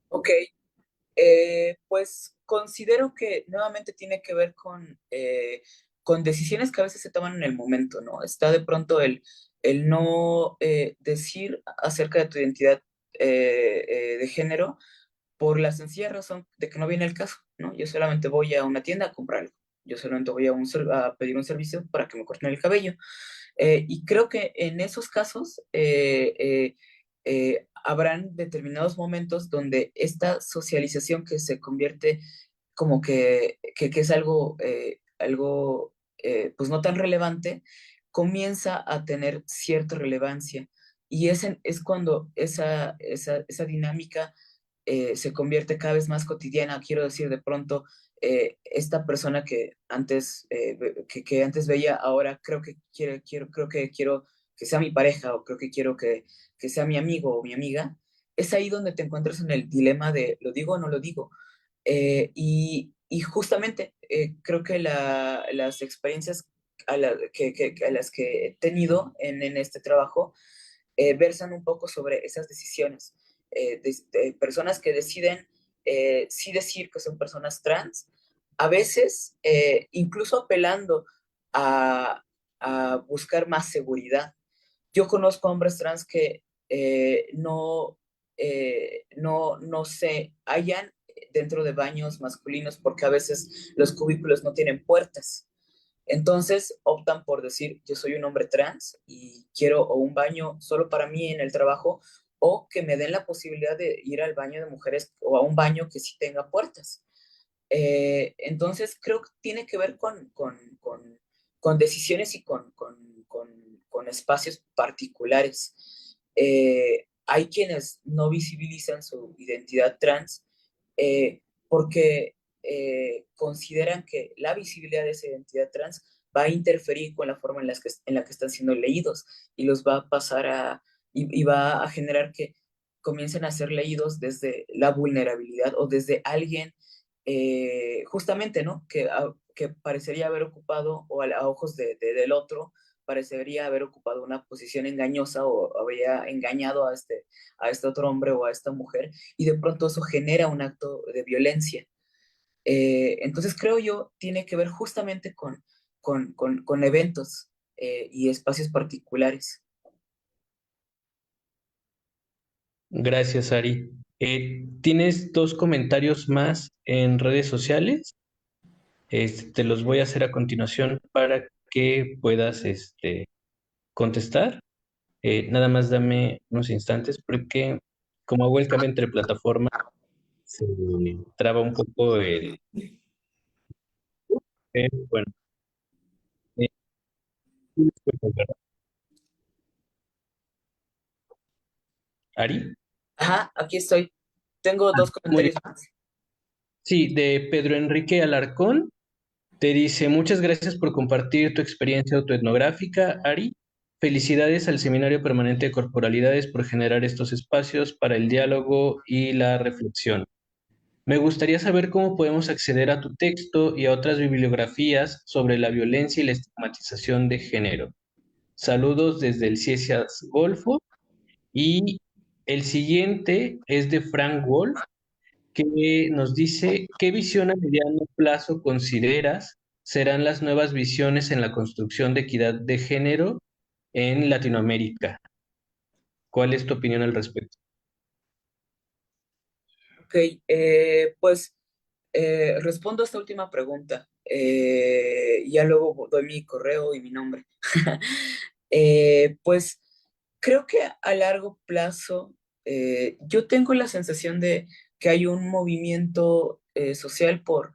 Ok, pues considero que nuevamente tiene que ver con decisiones que a veces se toman en el momento, ¿no? Está de pronto el no decir acerca de tu identidad de género por la sencilla razón de que no viene el caso, ¿no? Yo solamente voy a una tienda a comprar algo. Yo solamente voy a pedir un servicio para que me corten el cabello. Y creo que en esos casos habrán determinados momentos donde esta socialización que se convierte como que es algo pues no tan relevante, comienza a tener cierta relevancia. Y es cuando esa dinámica se convierte cada vez más cotidiana. Quiero decir, de pronto, esta persona que antes veía, ahora creo que quiero que sea mi pareja, o creo que quiero que sea mi amigo o mi amiga. Es ahí donde te encuentras en el dilema de ¿lo digo o no lo digo? Y justamente creo que las experiencias a las que he tenido en este trabajo versan un poco sobre esas decisiones de personas que deciden sí decir que son personas trans, a veces incluso apelando a, a buscar más seguridad. Yo conozco hombres trans que no se hallan dentro de baños masculinos porque a veces los cubículos no tienen puertas. Entonces optan por decir, yo soy un hombre trans y quiero o un baño solo para mí en el trabajo, o que me den la posibilidad de ir al baño de mujeres o a un baño que sí tenga puertas. Entonces creo que tiene que ver con decisiones y con espacios particulares. Hay quienes no visibilizan su identidad trans porque consideran que la visibilidad de esa identidad trans va a interferir con la forma en la que están siendo leídos, y los va a pasar y va a generar que comiencen a ser leídos desde la vulnerabilidad o desde alguien justamente, ¿no? Que parecería haber ocupado, o a ojos del otro, parecería haber ocupado una posición engañosa, o había engañado a este otro hombre o a esta mujer, y de pronto eso genera un acto de violencia. Entonces creo yo tiene que ver justamente con eventos y espacios particulares. Gracias, Ari. ¿Tienes dos comentarios más en redes sociales? Te los voy a hacer a continuación para que puedas contestar. Nada más dame unos instantes porque como hago el cambio entre plataformas, se traba un poco bueno, eh, Ari. Ajá, aquí estoy. Tengo Ah, dos muy bien. comentarios más. Sí, de Pedro Enrique Alarcón. Te dice, muchas gracias por compartir tu experiencia autoetnográfica, Ari. Felicidades al Seminario Permanente de Corporalidades por generar estos espacios para el diálogo y la reflexión. Me gustaría saber cómo podemos acceder a tu texto y a otras bibliografías sobre la violencia y la estigmatización de género. Saludos desde el Ciencias Golfo. Y el siguiente es de Frank Wolf, que nos dice, ¿qué visión a mediano plazo consideras serán las nuevas visiones en la construcción de equidad de género en Latinoamérica? ¿Cuál es tu opinión al respecto? Ok, pues respondo a esta última pregunta. Y ya luego doy mi correo y mi nombre. Pues creo que a largo plazo yo tengo la sensación de que hay un movimiento social por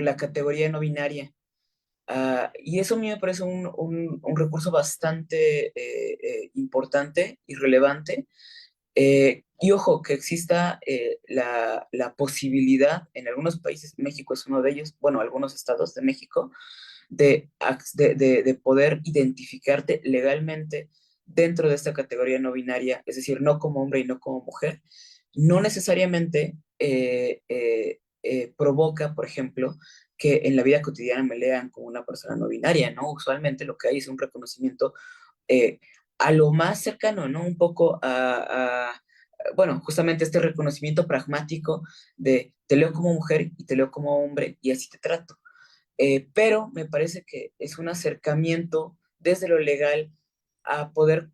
la categoría no binaria. Y eso a mí me parece un recurso bastante importante y relevante. Y ojo, que exista la posibilidad, en algunos países, México es uno de ellos, bueno, algunos estados de México, de poder identificarte legalmente dentro de esta categoría no binaria, es decir, no como hombre y no como mujer, no necesariamente provoca, por ejemplo, que en la vida cotidiana me lean como una persona no binaria, ¿no? Usualmente lo que hay es un reconocimiento eh, a lo más cercano, ¿no? Un poco bueno, justamente este reconocimiento pragmático de te leo como mujer y te leo como hombre y así te trato. Pero me parece que es un acercamiento desde lo legal a poder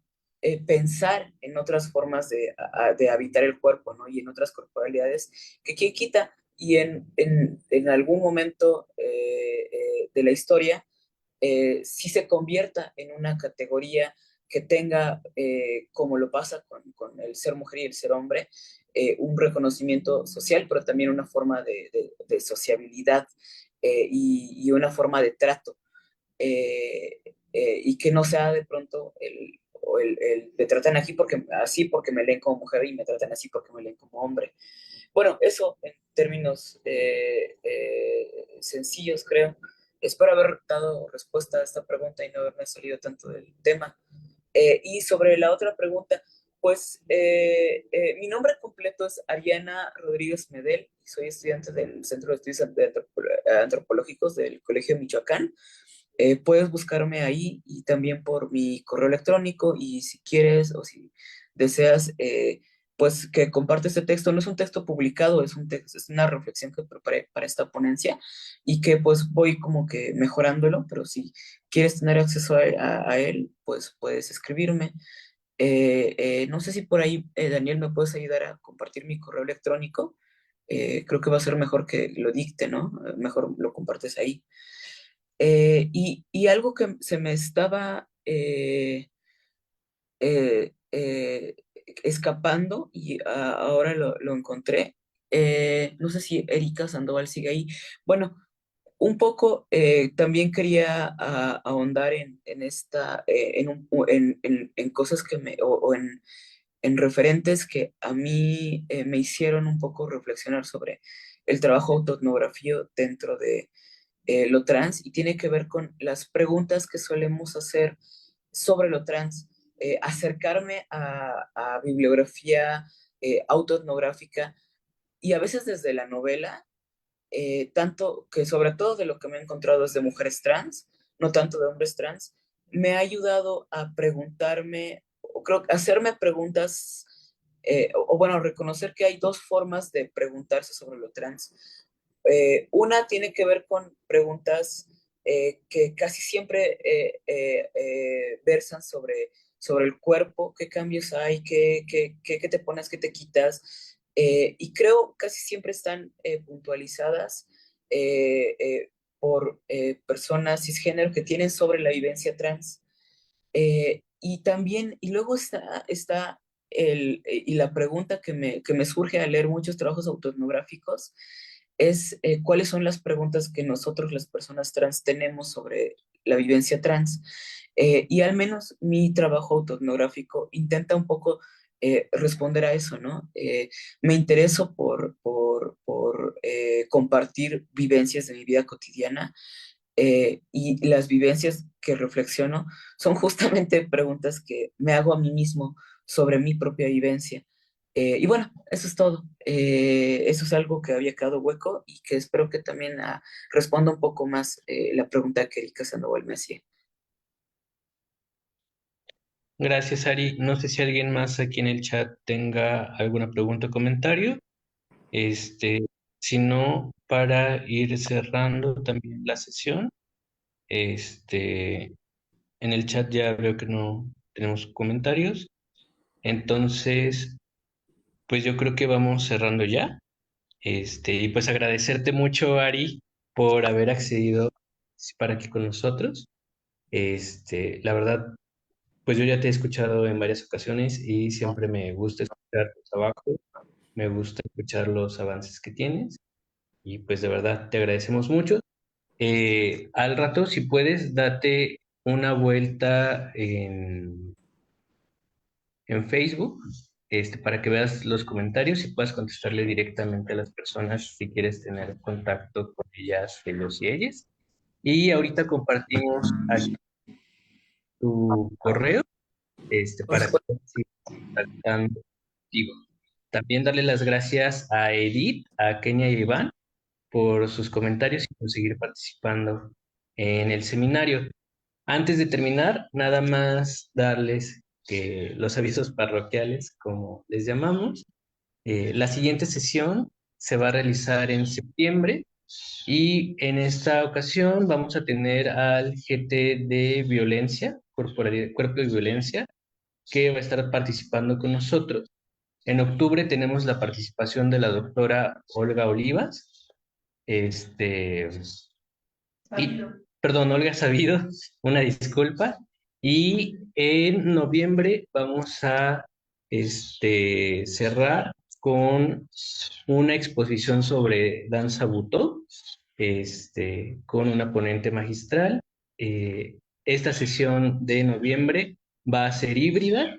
pensar en otras formas de habitar el cuerpo, ¿no? Y en otras corporalidades que quien quita y en algún momento de la historia sí se convierta en una categoría que tenga, como lo pasa con el ser mujer y el ser hombre, un reconocimiento social, pero también una forma de sociabilidad y una forma de trato. Y que no sea de pronto me tratan así porque me leen como mujer y me tratan así porque me leen como hombre. Bueno, eso en términos sencillos, creo. Espero haber dado respuesta a esta pregunta y no haberme salido tanto del tema. Y sobre la otra pregunta, pues mi nombre completo es Ariana Rodríguez Medel y soy estudiante del Centro de Estudios Antropológicos del Colegio de Michoacán. Puedes buscarme ahí y también por mi correo electrónico y si quieres o si deseas, pues que comparte este texto. No es un texto publicado, es un texto, es una reflexión que preparé para esta ponencia y que pues voy como que mejorándolo, pero si quieres tener acceso a él, pues puedes escribirme. No sé si por ahí, Daniel, me puedes ayudar a compartir mi correo electrónico. Creo que va a ser mejor que lo dicte, ¿no? Mejor lo compartes ahí. Y algo que se me estaba escapando y ahora lo encontré. No sé si Erika Sandoval sigue ahí. Bueno, un poco también quería ahondar en esta, en cosas o en referentes que a mí me hicieron un poco reflexionar sobre el trabajo autoetnográfico dentro de lo trans y tiene que ver con las preguntas que solemos hacer sobre lo trans, acercarme a bibliografía autoetnográfica y a veces desde la novela, tanto que sobre todo de lo que me he encontrado es de mujeres trans, no tanto de hombres trans, me ha ayudado a preguntarme, o creo que hacerme preguntas, o bueno, reconocer que hay dos formas de preguntarse sobre lo trans. Una tiene que ver con preguntas que casi siempre versan sobre el cuerpo, qué cambios hay, qué te pones, qué te quitas, y creo casi siempre están puntualizadas por personas cisgénero que tienen sobre la vivencia trans. Y también, y luego está y la pregunta que me surge al leer muchos trabajos autoetnográficos es cuáles son las preguntas que nosotros las personas trans tenemos sobre la vivencia trans. Y al menos mi trabajo autoetnográfico intenta un poco responder a eso, ¿no? Me intereso por compartir vivencias de mi vida cotidiana, y las vivencias que reflexiono son justamente preguntas que me hago a mí mismo sobre mi propia vivencia. Y bueno, eso es todo. Eso es algo que había quedado hueco y que espero que también responda un poco más la pregunta que Erika Sandoval me hacía. Gracias, Ari. No sé si alguien más aquí en el chat tenga alguna pregunta o comentario. Este, si no, para ir cerrando también la sesión, este, en el chat ya veo que no tenemos comentarios. Entonces, pues yo creo que vamos cerrando ya. Y pues agradecerte mucho, Ari, por haber accedido a participar aquí con nosotros. La verdad, pues yo ya te he escuchado en varias ocasiones y siempre me gusta escuchar tu trabajo, me gusta escuchar los avances que tienes y pues de verdad te agradecemos mucho. Al rato, si puedes, date una vuelta en Facebook, para que veas los comentarios y puedas contestarle directamente a las personas si quieres tener contacto con ellas, ellos y ellas. Y ahorita compartimos aquí tu correo, Por para que supuesto. puedas ir contactando contigo. También darle las gracias a Edith, a Kenia y Iván por sus comentarios y por seguir participando en el seminario. Antes de terminar, nada más darles los avisos parroquiales, como les llamamos. La siguiente sesión se va a realizar en septiembre y en esta ocasión vamos a tener al GT de violencia, cuerpo y violencia, que va a estar participando con nosotros. En octubre tenemos la participación de la doctora Olga Olivas, este, y, perdón, Olga Sabido, una disculpa. Y en noviembre vamos a cerrar con una exposición sobre danza butó, con una ponente magistral. Esta sesión de noviembre va a ser híbrida,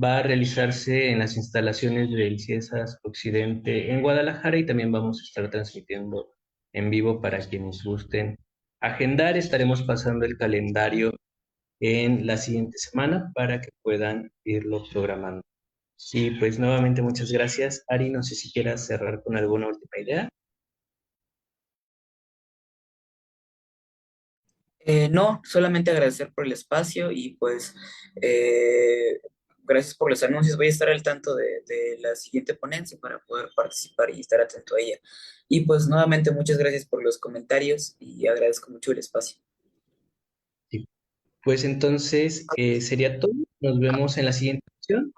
va a realizarse en las instalaciones del CIESAS Occidente en Guadalajara y también vamos a estar transmitiendo en vivo para quienes gusten agendar. Estaremos pasando el calendario en la siguiente semana para que puedan irlo programando. Y pues nuevamente muchas gracias. Ari, no sé si quieras cerrar con alguna última idea. No, solamente agradecer por el espacio y pues gracias por los anuncios. Voy a estar al tanto de la siguiente ponencia para poder participar y estar atento a ella. Y pues nuevamente muchas gracias por los comentarios y agradezco mucho el espacio. Sí. Pues entonces sería todo. Nos vemos en la siguiente sesión.